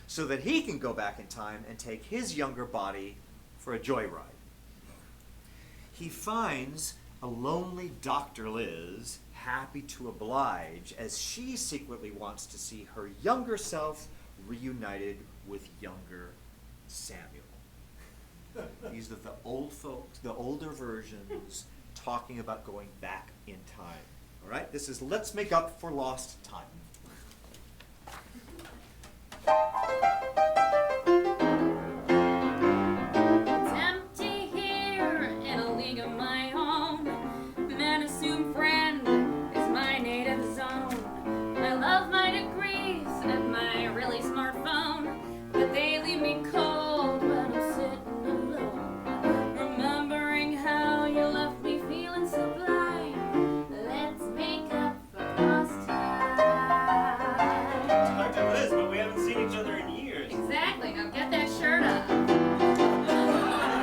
so that he can go back in time and take his younger body for a joyride. He finds a lonely Dr. Liz happy to oblige as she secretly wants to see her younger self reunited with younger Samuel. These are the old folks, the older versions, talking about going back in time. All right, this is Let's Make Up for Lost Time. It's empty here in a league of my own. Man assumed friend is my native zone. I love my degrees and my really smart phone, but they leave me cold when I'm sitting alone. Remembering how you left me feeling sublime. Let's make up for lost time. Dr. Liz, but we haven't seen each other in years. Exactly, now get that shirt up.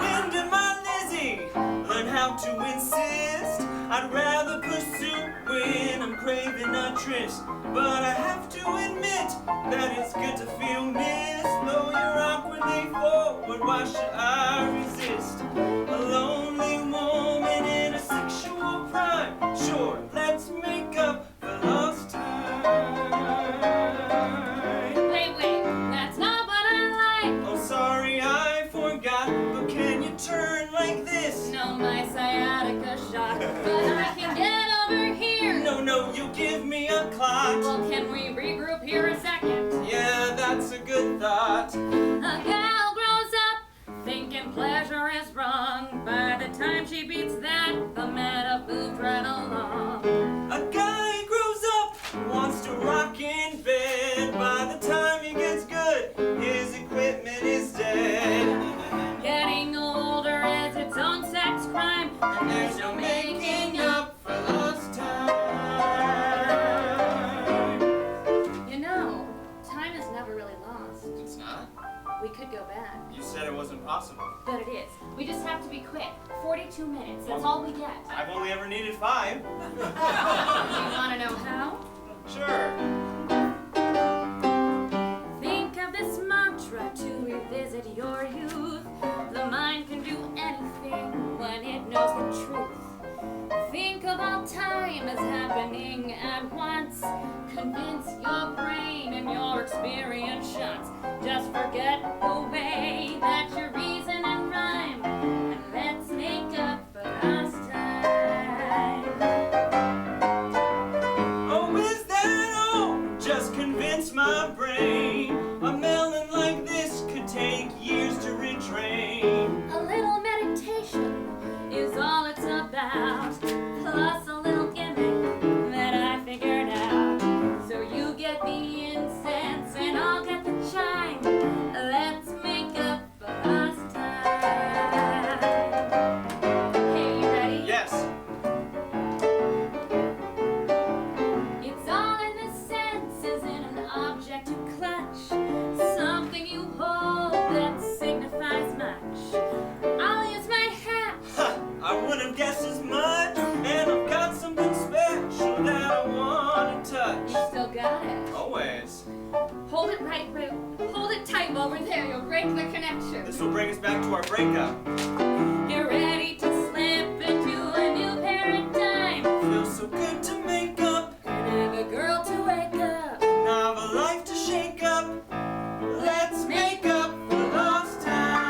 When did my Lizzie learn how to insist? I'd rather pursue when I'm craving a tryst. But I have to admit that it's good to feel missed. Though you're awkwardly forward, why should I resist? A lonely woman in a sexual prime. Sure, let's make up for lost time. Wait, that's not what I like. Oh, sorry, I forgot. But can you turn like this? No, my sciatica shot, but I can get over here. No, you give me a clot. Well, can we regroup here a second? Yeah, that's a good thought. A gal grows up thinking pleasure is wrong. By the time she beats that, the men have moved right along. A guy grows up, wants to rock in bed. By the time he gets good, his equipment is dead. Getting older is its own sex crime, And there's no making up for lost time. You know, time is never really lost. It's not? We could go back, You said it wasn't possible. but it is. We just have to be quick. 42 minutes, that's all we get. I've only ever needed 5. You want to know how? Sure. Think of this mantra to revisit your youth. The mind can do anything when it knows the truth. Think of all time as happening at once. Convince your brain and your experience shuts. Just forget the way that you reason and rhyme. And let's make up for lost time. Oh, is that all? Just convince my brain. A melon like this could take years to retrain. A little meditation is all it's about, plus a little gimmick that I figured out. So you get the incense and I'll get the chime. Let's make up for lost time. Hey, you ready? Yes. It's all in the senses, in an object you clutch, something you hold that signifies much. us back to our breakup. You're ready to slip into a new paradigm. Feels so good to make up. Gonna have a girl to wake up. Now have a life to shake up. Let's make up for lost time.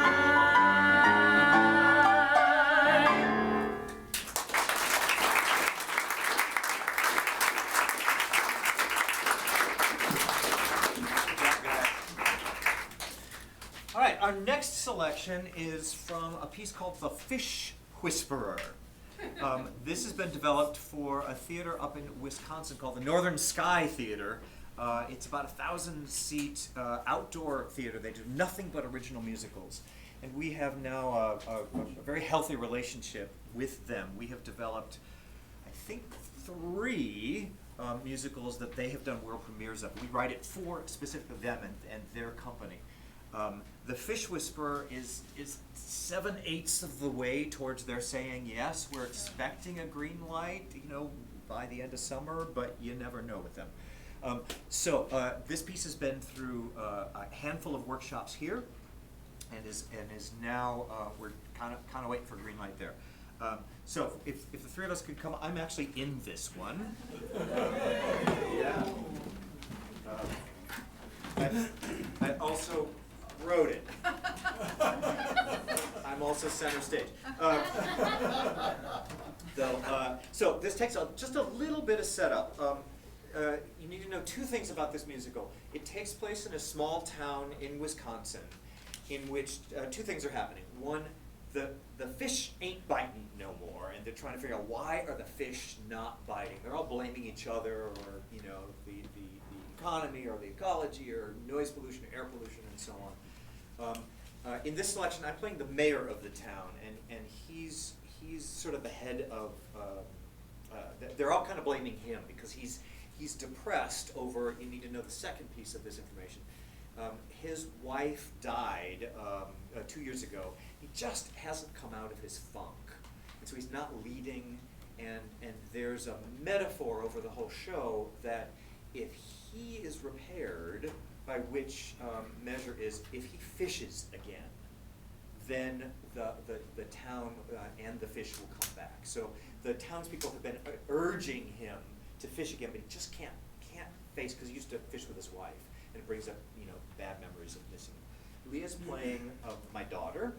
All right, our next selection is from a piece called The Fish Whisperer. This has been developed for a theater up in Wisconsin called the Northern Sky Theater. It's about a 1,000-seat outdoor theater. They do nothing but original musicals. And we have now a very healthy relationship with them. We have developed, I think, 3 musicals that they have done world premieres of. We write it for specifically them and their company. The Fish Whisperer is 7/8 of the way towards their saying yes. We're expecting a green light, by the end of summer, but you never know with them. So this piece has been through a handful of workshops here, and is now we're kind of waiting for green light there. So if the 3 of us could come, I'm actually in this one. Yeah. I also wrote it. I'm also center stage. So this takes just a little bit of setup. You need to know 2 things about this musical. It takes place in a small town in Wisconsin in which 2 things are happening. One, the fish ain't biting no more, and they're trying to figure out why are the fish not biting. They're all blaming each other, or the economy, or the ecology, or noise pollution, or air pollution, and so on. In this selection, I'm playing the mayor of the town, and he's sort of the head of. They're all kind of blaming him because he's depressed over. You need to know the second piece of this information. His wife died 2 years ago. He just hasn't come out of his funk, and so he's not leading. And there's a metaphor over the whole show that if he is repaired, by which measure is if he fishes again, then the town and the fish will come back. So the townspeople have been urging him to fish again, but he just can't face, because he used to fish with his wife, and it brings up bad memories of missing him. Leah's playing my daughter.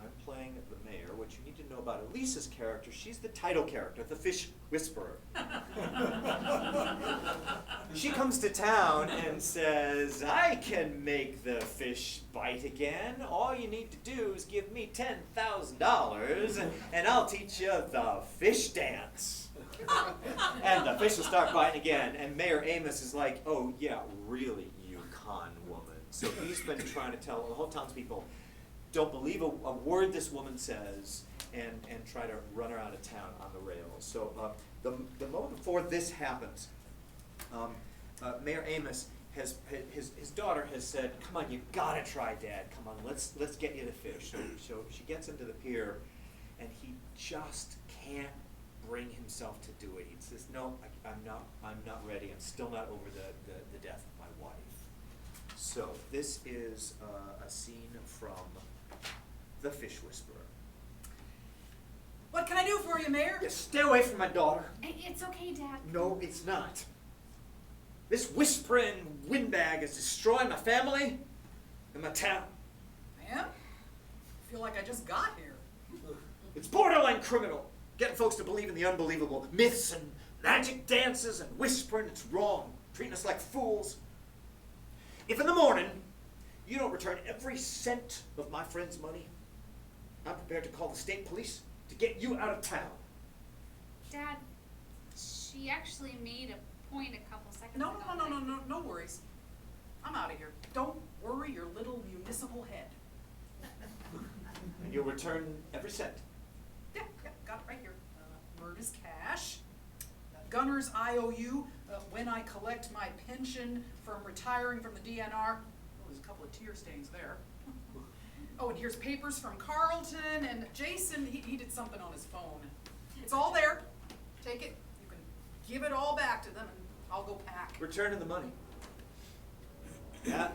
I'm playing the mayor. What you need to know about Elisa's character, she's the title character, the Fish Whisperer. She comes to town and says, I can make the fish bite again. All you need to do is give me $10,000 and I'll teach you the fish dance. And the fish will start biting again. And Mayor Amos is like, oh yeah, really, you con woman. So he's been trying to tell the whole townspeople, don't believe a word this woman says, and try to run her out of town on the rails. So the moment before this happens, Mayor Amos his daughter has said, come on, you gotta try, Dad. Come on, let's get you the fish. So she gets him to the pier, and he just can't bring himself to do it. He says, no, I'm not ready. I'm still not over the death of my wife. So this is a scene from The Fish Whisperer. What can I do for you, Mayor? Yeah, stay away from my daughter. It's okay, Dad. No, it's not. This whispering windbag is destroying my family and my town. Ma'am? I feel like I just got here. It's borderline criminal. Getting folks to believe in the unbelievable. Myths and magic dances and whispering. It's wrong. Treating us like fools. If in the morning you don't return every cent of my friend's money, I'm prepared to call the state police to get you out of town. Dad, she actually made a point a couple seconds No, ago. no worries. I'm out of here. Don't worry your little municipal head. And you'll return every cent. Yeah, got it right here. Murder's cash. Gunner's IOU. When I collect my pension from retiring from the DNR. Oh, there's a couple of tear stains there. Oh, and here's papers from Carlton and Jason. He did something on his phone. It's all there. Take it. You can give it all back to them, and I'll go pack. Returning the money. Yeah,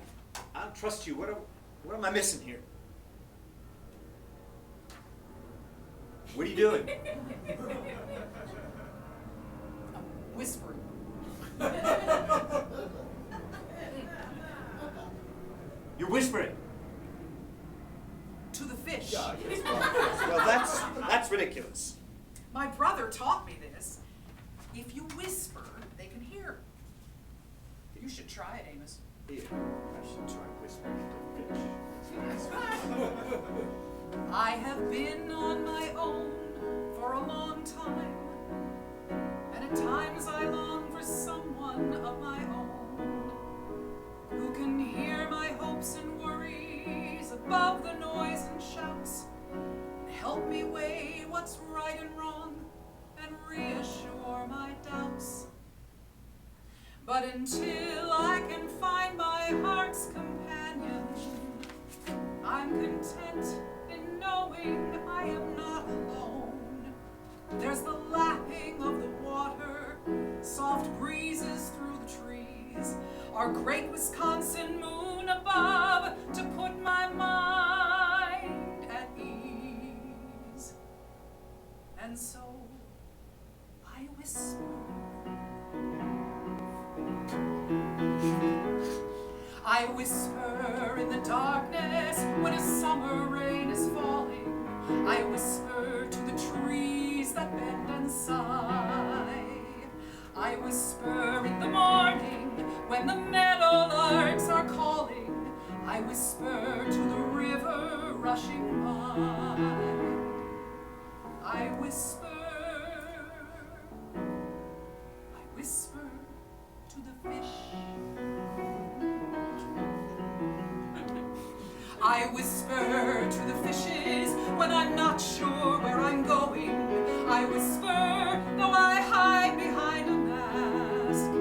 I don't trust you. What am I missing here? What are you doing? I'm whispering. You're whispering. To the fish. Well, that's ridiculous. My brother taught me this. If you whisper, they can hear. You should try it, Amos. Here, I should try whispering to fish. I have been on my own for a long time, and at times I long for someone of my own who can hear my hopes and worries above the noise and shouts, and help me weigh what's right and wrong and reassure my doubts. But until I can find my heart's companion, I'm content in knowing I am not alone. There's the lapping of the water, soft breezes through the trees, our great Wisconsin moon above to put my mind at ease. And so I whisper. I whisper in the darkness when a summer rain is falling. I whisper to the trees that bend and sigh. I whisper in the morning when the meadowlarks are calling. I whisper to the river rushing by. I whisper to the fish. I whisper to the fishes when I'm not sure where I'm going. I whisper, though I hide behind a mask.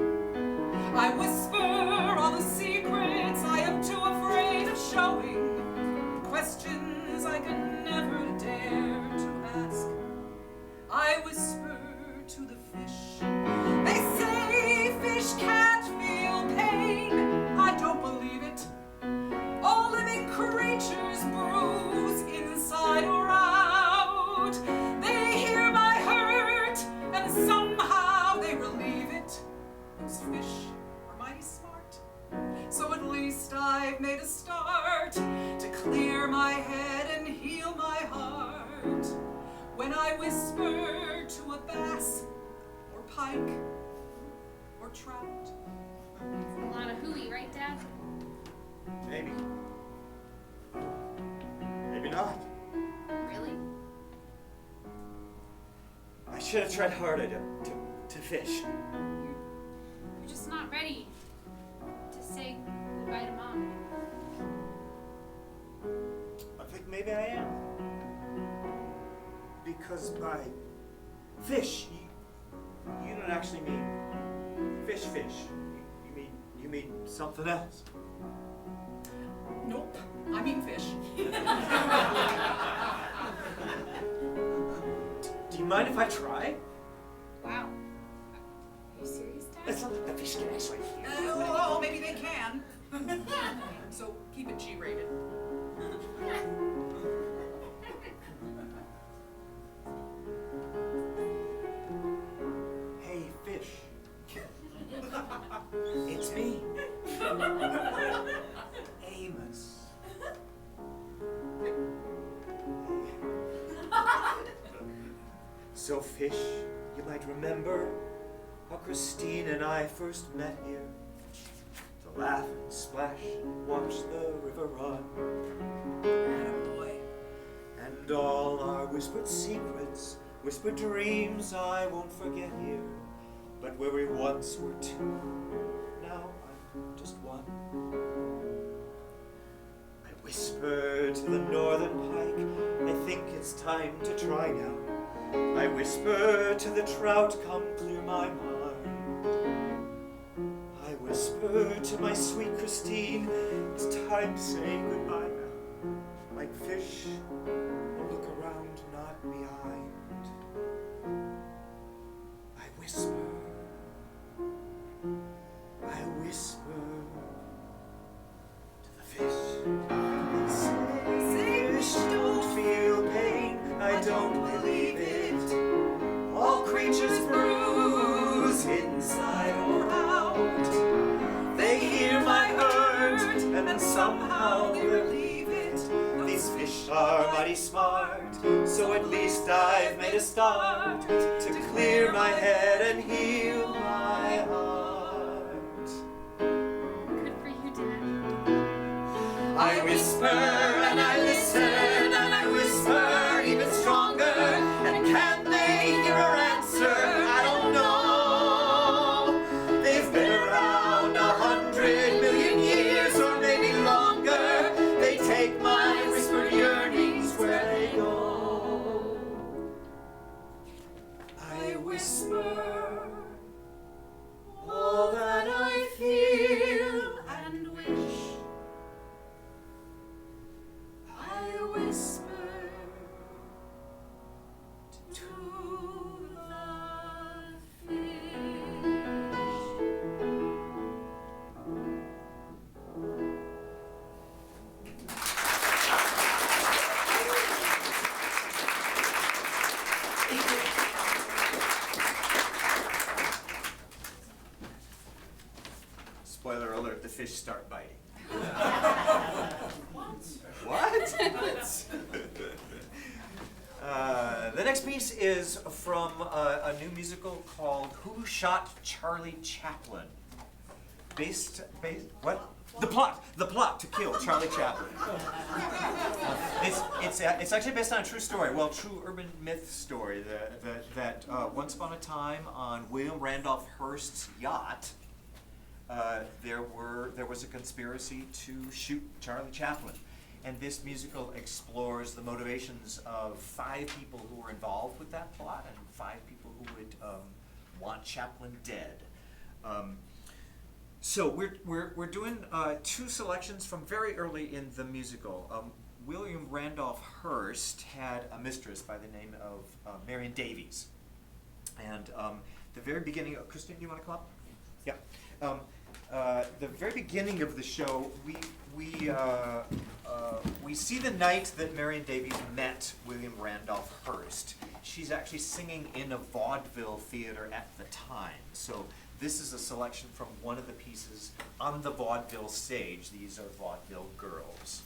I whisper all the secrets I am too afraid of showing, questions I can never dare to ask. I whisper to the fish. They say fish can't feel pain. I don't believe it. All living creatures bruise inside or out. They hear my hurt and somehow they relieve it. Those fish are mighty smart. So at least I've made a start to clear my head and heal my heart. When I whisper to a bass or pike or trout. It's a lot of hooey, right, Dad? Maybe. Maybe not. Really? I should have tried harder to fish. You're just not ready to say goodbye to Mom. I think maybe I am. Because by fish, you don't actually mean fish. You mean something else. Nope, I mean fish. Do you mind if I try? Wow. Are you serious, Dad? It's not like the fish can actually. Oh, maybe they can. So keep it G-rated. Hey, fish. It's me. Amos. So, fish, you might remember how Christine and I first met here. To laugh and splash and watch the river run. Attaboy. And all our whispered secrets, whispered dreams I won't forget here. But where we once were two, now I'm just one. I whisper to the northern pike, I think it's time to try now. I whisper to the trout, come clear my mind. I whisper to my sweet Christine, it's time to say goodbye now. Like fish, I look around, not behind. I whisper to the fish. They say fish don't feel pain, I don't believe mighty smart. So at least I've made a start to clear my head and heal my heart. Good for you, Dad. I whisper and I listen and I whisper even stronger. And can they hear our answer? I don't know. They've been around 100 million years or maybe longer. They take my whispered yearnings where they go. I whisper all that I feel and wish. I whisper to the fish. Spoiler alert, the fish start biting. What? The next piece is from a new musical called Who Shot Charlie Chaplin? Based, what? The plot to kill Charlie Chaplin. It's actually based on a true story, well, true urban myth story that once upon a time on William Randolph Hearst's yacht, there was a conspiracy to shoot Charlie Chaplin. And this musical explores the motivations of 5 people who were involved with that plot and 5 people who would want Chaplin dead. So we're doing 2 selections from very early in the musical. William Randolph Hearst had a mistress by the name of Marion Davies. And the very beginning of, Christine, do you want to come up? Yeah. The very beginning of the show, we see the night that Marion Davies met William Randolph Hearst. She's actually singing in a vaudeville theater at the time. So this is a selection from one of the pieces on the vaudeville stage. These are Vaudeville Girls.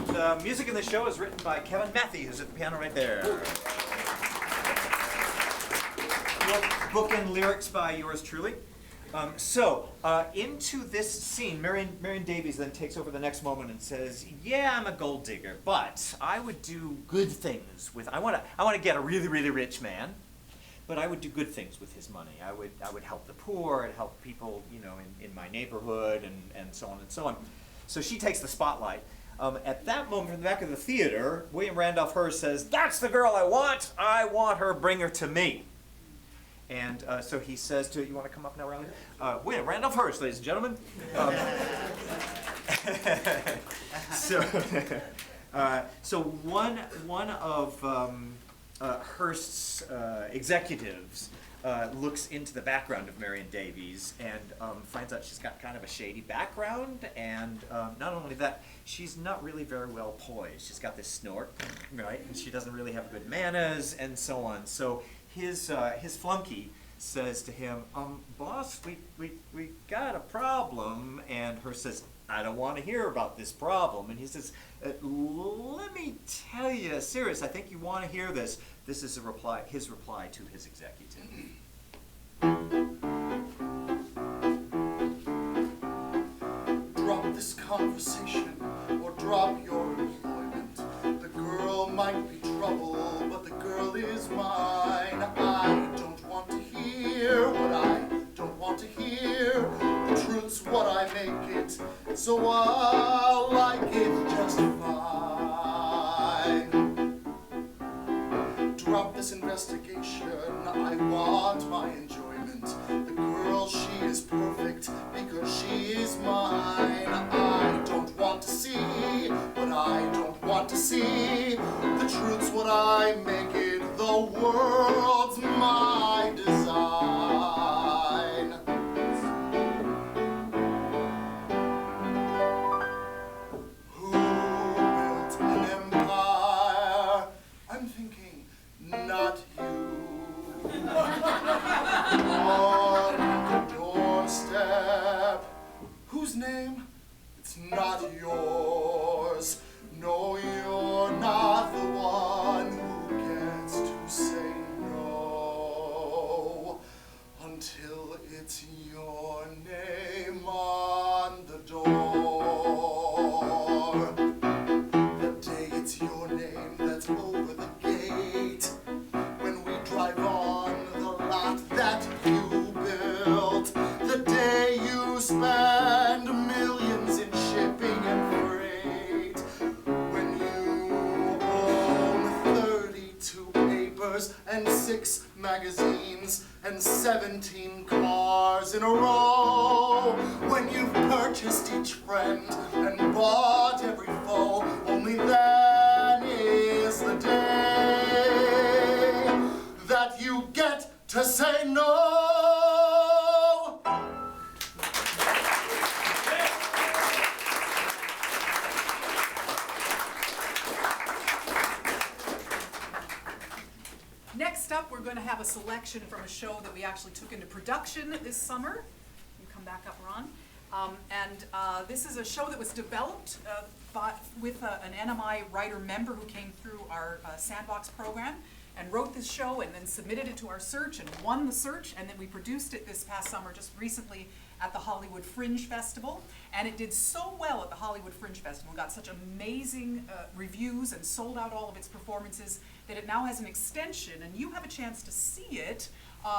The music in the show is written by Kevin Matthew, who's at the piano right there. Book and lyrics by yours truly. Into this scene, Marion Davies then takes over the next moment and says, "Yeah, I'm a gold digger, but I would do good things with. I want to get a really, really rich man, but I would do good things with his money. I would help the poor and help people, in my neighborhood and so on and so on." So she takes the spotlight. At that moment, from the back of the theater, William Randolph Hearst says, "That's the girl I want. I want her. Bring her to me." And so he says to, you want to come up now, Riley? William Randolph Hearst, ladies and gentlemen. So one of Hearst's executives looks into the background of Marion Davies and finds out she's got kind of a shady background, and not only that, she's not really very well poised. She's got this snort, right? And she doesn't really have good manners and so on. So his flunky says to him, "Boss, we got a problem." And Hearst says, "I don't want to hear about this problem." And he says, "Let me tell you, serious, I think you want to hear this." This is his reply to his executive. Drop this conversation or drop your employment. The girl might be trouble, but the girl is mine. I don't want to hear what I don't want to hear. The truth's what I make it, so I'll like it just fine. Drop this investigation, I want my enjoyment. The girl, she is perfect because she is mine. I don't want to see what I don't want to see. The truth's what I make it, the world's my design. Who built an empire? I'm thinking, not you. On the doorstep, whose name? It's not yours. No, you're not the one who gets to say no until it's your name on the door. The day it's your name that's over the gate. When we drive on the lot that you built. The day you spend millions in shipping and freight. When you own 32 papers and 6 magazines and 17 cars in a row. When you've purchased each friend and bought every foe. Only then is the day that you get to say no. Next up, we're going to have a selection from a show that we actually took into production this summer. You can come back up, Ron. This is a show that was developed with an NMI writer member who came through our Sandbox program and wrote this show and then submitted it to our search and won the search, and then we produced it this past summer just recently at the Hollywood Fringe Festival, and it did so well at the Hollywood Fringe Festival, got such amazing reviews and sold out all of its performances that it now has an extension, and you have a chance to see it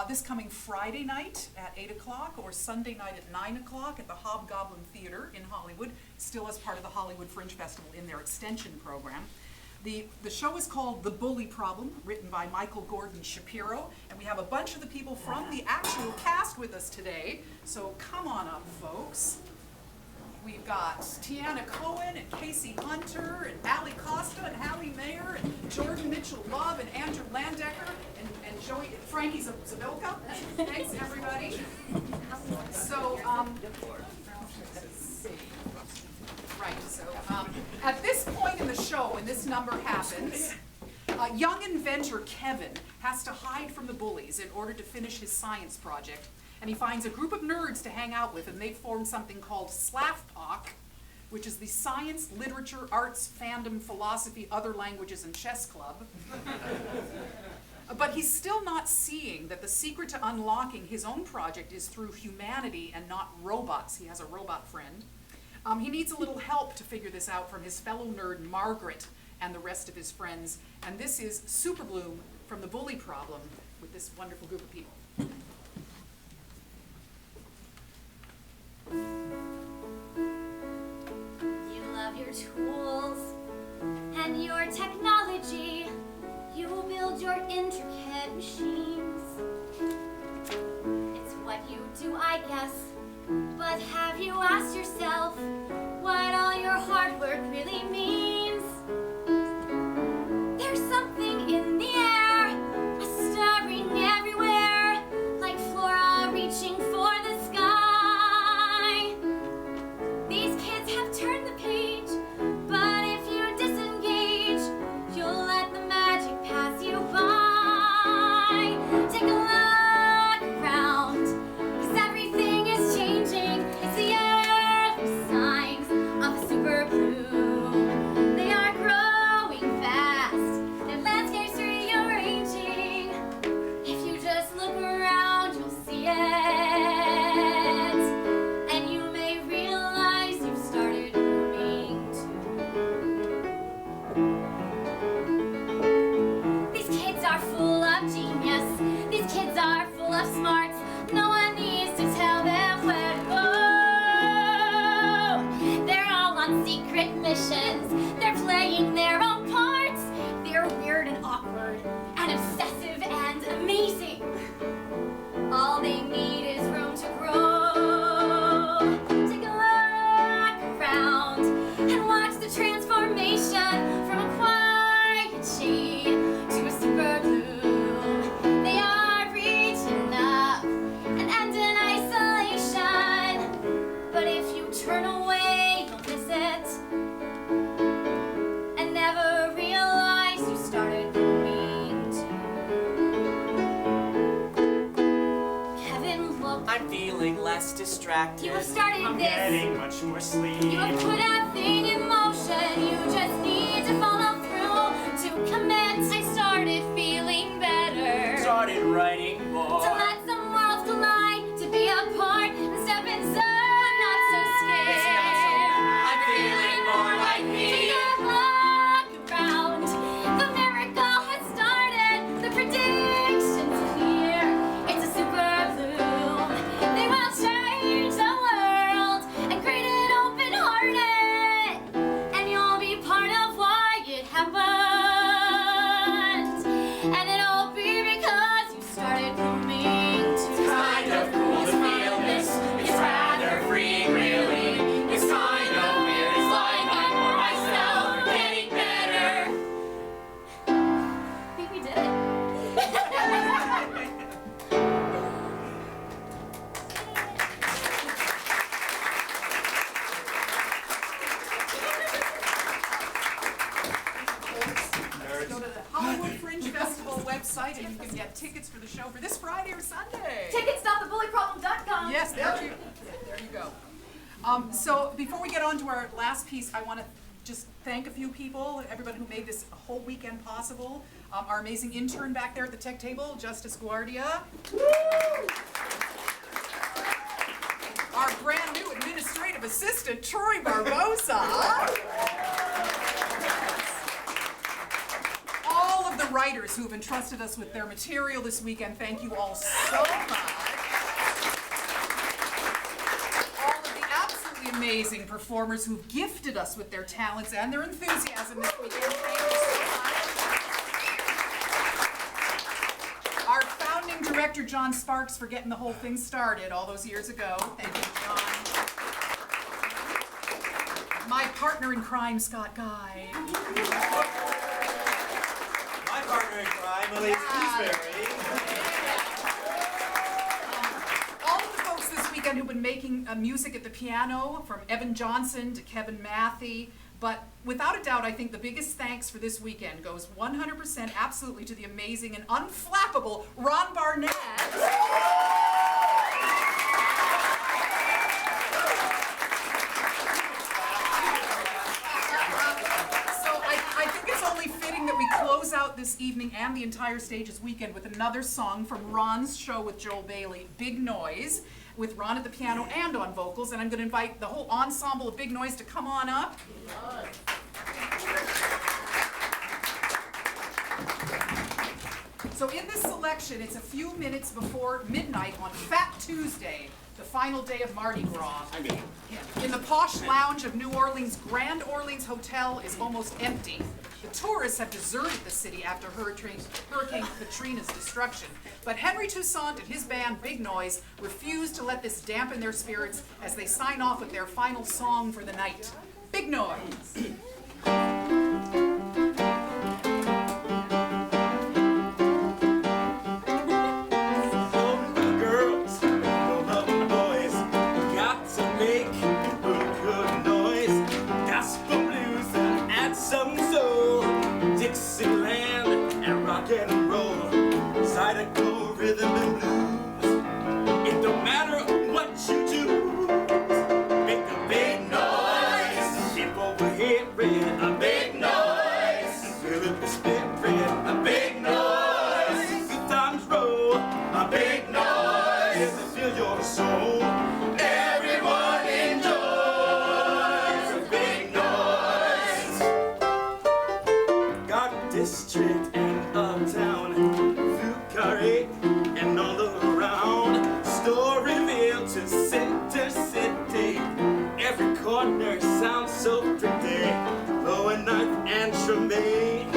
this coming Friday night at 8 o'clock or Sunday night at 9 o'clock at the Hobgoblin Theater in Hollywood, still as part of the Hollywood Fringe Festival in their extension program. The show is called The Bully Problem, written by Michael Gordon Shapiro, and we have a bunch of the people from the actual cast with us today, so come on up, folks. We've got Tiana Cohen and Casey Hunter and Allie Costa and Hallie Mayer and Jordan Mitchell Love and Andrew Landecker and Frankie Zabilka. Thanks, everybody. So, at this point in the show, when this number happens, young inventor Kevin has to hide from the bullies in order to finish his science project, and he finds a group of nerds to hang out with, and they've formed something called SLAFPOC, which is the Science, Literature, Arts, Fandom, Philosophy, Other Languages, and Chess Club. But he's still not seeing that the secret to unlocking his own project is through humanity and not robots. He has a robot friend. He needs a little help to figure this out from his fellow nerd Margaret and the rest of his friends. And this is Super Bloom from The Bully Problem with this wonderful group of people. You love your tools and your technology. You build your intricate machines. It's what you do, I guess. But have you asked yourself what all your hard work really means? There's something in the air, a stirring everywhere, like flora reaching for the sky. These kids have turned the page, but if you disengage, you'll let the magic pass you by. Take a look around, 'cause everything is changing. It's the early signs of a super bloom. They are growing fast, their landscapes rearranging. If you just look around, you'll see it. And you may realize you've started blooming too. These kids are full of genius. These kids are full of smarts. No one needs to tell them where to go. They're all on secret missions. They're playing their own parts. They're weird and awkward and obsessive and amazing. All they need is room to grow. Take a look around and watch the transformation from a quiet shade to a super bloom. They are reaching up and end in isolation. But if you turn away, you'll miss it and never realize you started blooming too. Kevin, look, I'm feeling less distracted. you have started I'm this. getting much more sleep. You have put a thing in motion. You just need to follow through to commit. I started feeling better. Started writing more. To let some worlds collide, to be apart and step inside. I'm not so scared. It's not so bad. I'm feeling more like me. Take a look around. The miracle has started. The prediction's clear. It's a super bloom. They will change the world and create it open-hearted. And you'll be part of why it happened. And it'll be because you started blooming too. It's kind of cool to feel this. It's rather freeing, really. It's kind of weird. It's like I'm more myself, getting better. I think we did it. Go to the Hollywood Fringe Festival website and you can get tickets for the show for this Friday or Sunday. Tickets.thebullyproblem.com. Yes, there you go. So before we get on to our last piece, I want to just thank a few people, everybody who made this whole weekend possible. Our amazing intern back there at the tech table, Justice Guardia. Our brand new administrative assistant, Troy Barbosa. All of the writers who've entrusted us with their material this weekend, thank you all so much. All of the absolutely amazing performers who've gifted us with their talents and their enthusiasm this weekend, thank you so much. Our founding director, John Sparks, for getting the whole thing started all those years ago. Thank you, John. My partner in crime, Scott Guy. My partner in crime, Elise Gooseberry. All of the folks this weekend who've been making music at the piano, from Evan Johnson to Kevin Matthey. But without a doubt, I think the biggest thanks for this weekend goes 100% absolutely to the amazing and unflappable Ron Barnett. So I think it's only fitting that we close close out this evening and the entire stage's weekend with another song from Ron's show with Joel Bailey, Big Noise, with Ron at the piano and on vocals. And I'm going to invite the whole ensemble of Big Noise to come on up. So in this selection, it's a few minutes before midnight on Fat Tuesday, the final day of Mardi Gras. In the posh lounge of New Orleans' Grand Orleans Hotel is almost empty. The tourists have deserted the city after Hurricane Katrina's destruction. But Henry Toussaint and his band, Big Noise, refuse to let this dampen their spirits as they sign off with their final song for the night. Big Noise! Rhythm and blues. It don't matter what you do. Make a big noise. People will hear it. A big noise. Feel it, the spirit. A big noise. Good times roll. A big noise. Yes, I feel your soul. Everyone enjoys a big noise. Garden District and Uptown. Carré and all around, Storyville to Center City. Every corner sounds so pretty. Lower Ninth and Tremaine.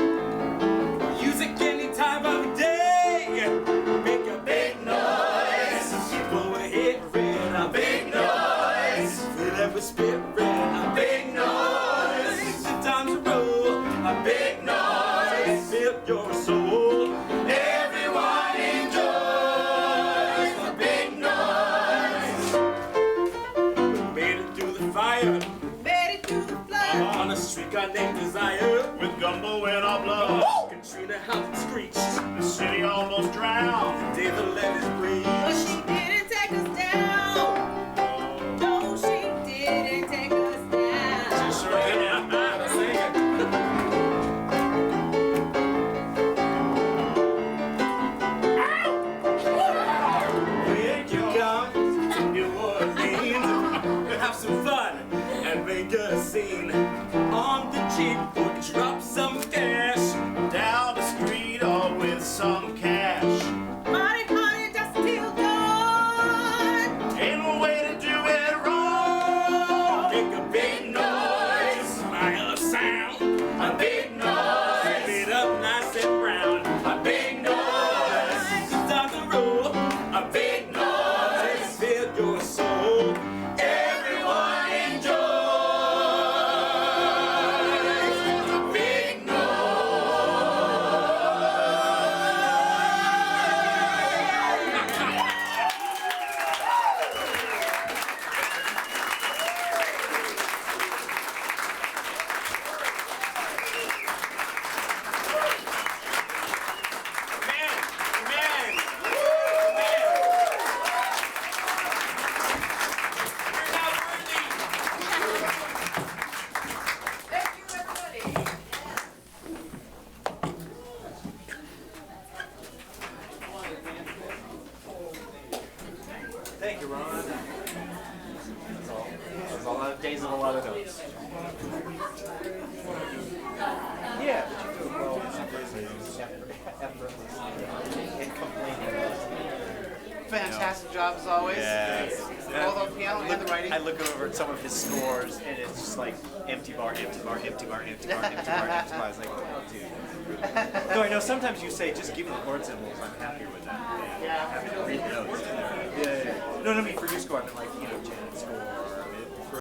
Music any time of day. Make a big noise. People will hear it. A big noise. Feel every spirit. A big noise. The times roll. A big noise. Feel your soul. Streak our name Desire With gumbo in our blood. Katrina house screeched. The city almost drowned. Day the levees breathe. But she didn't take us down. No, she didn't take us down. She sure did. Sing it. When you come to New Orleans, have some fun and make a scene. On the Jeep, or drop some cash. Down the street or with some cash. Money, money, just till dawn. Ain't no way to do it wrong. Make a big noise. Smile a sound. A big noise. Keep it up nice and brown. A big noise. Good time to roll. A big noise. Feel your soul. Everyone enjoy. Thank you, Ron. That's all. That's a lot of days and a lot of notes. Yeah, but you do it well. Effortlessly and complaining. Fantastic job as always. Yes. Both the piano and the writing. I look over at some of his scores and it's just like empty bar, empty bar, empty bar, empty bar, empty bar, empty bar. It's like, oh, dude. Though I know sometimes you say, just give me the chord symbols. I'm happier with that. Yeah. I'm happy to read those. Yeah. No, I mean for your score, I mean like, Janet score.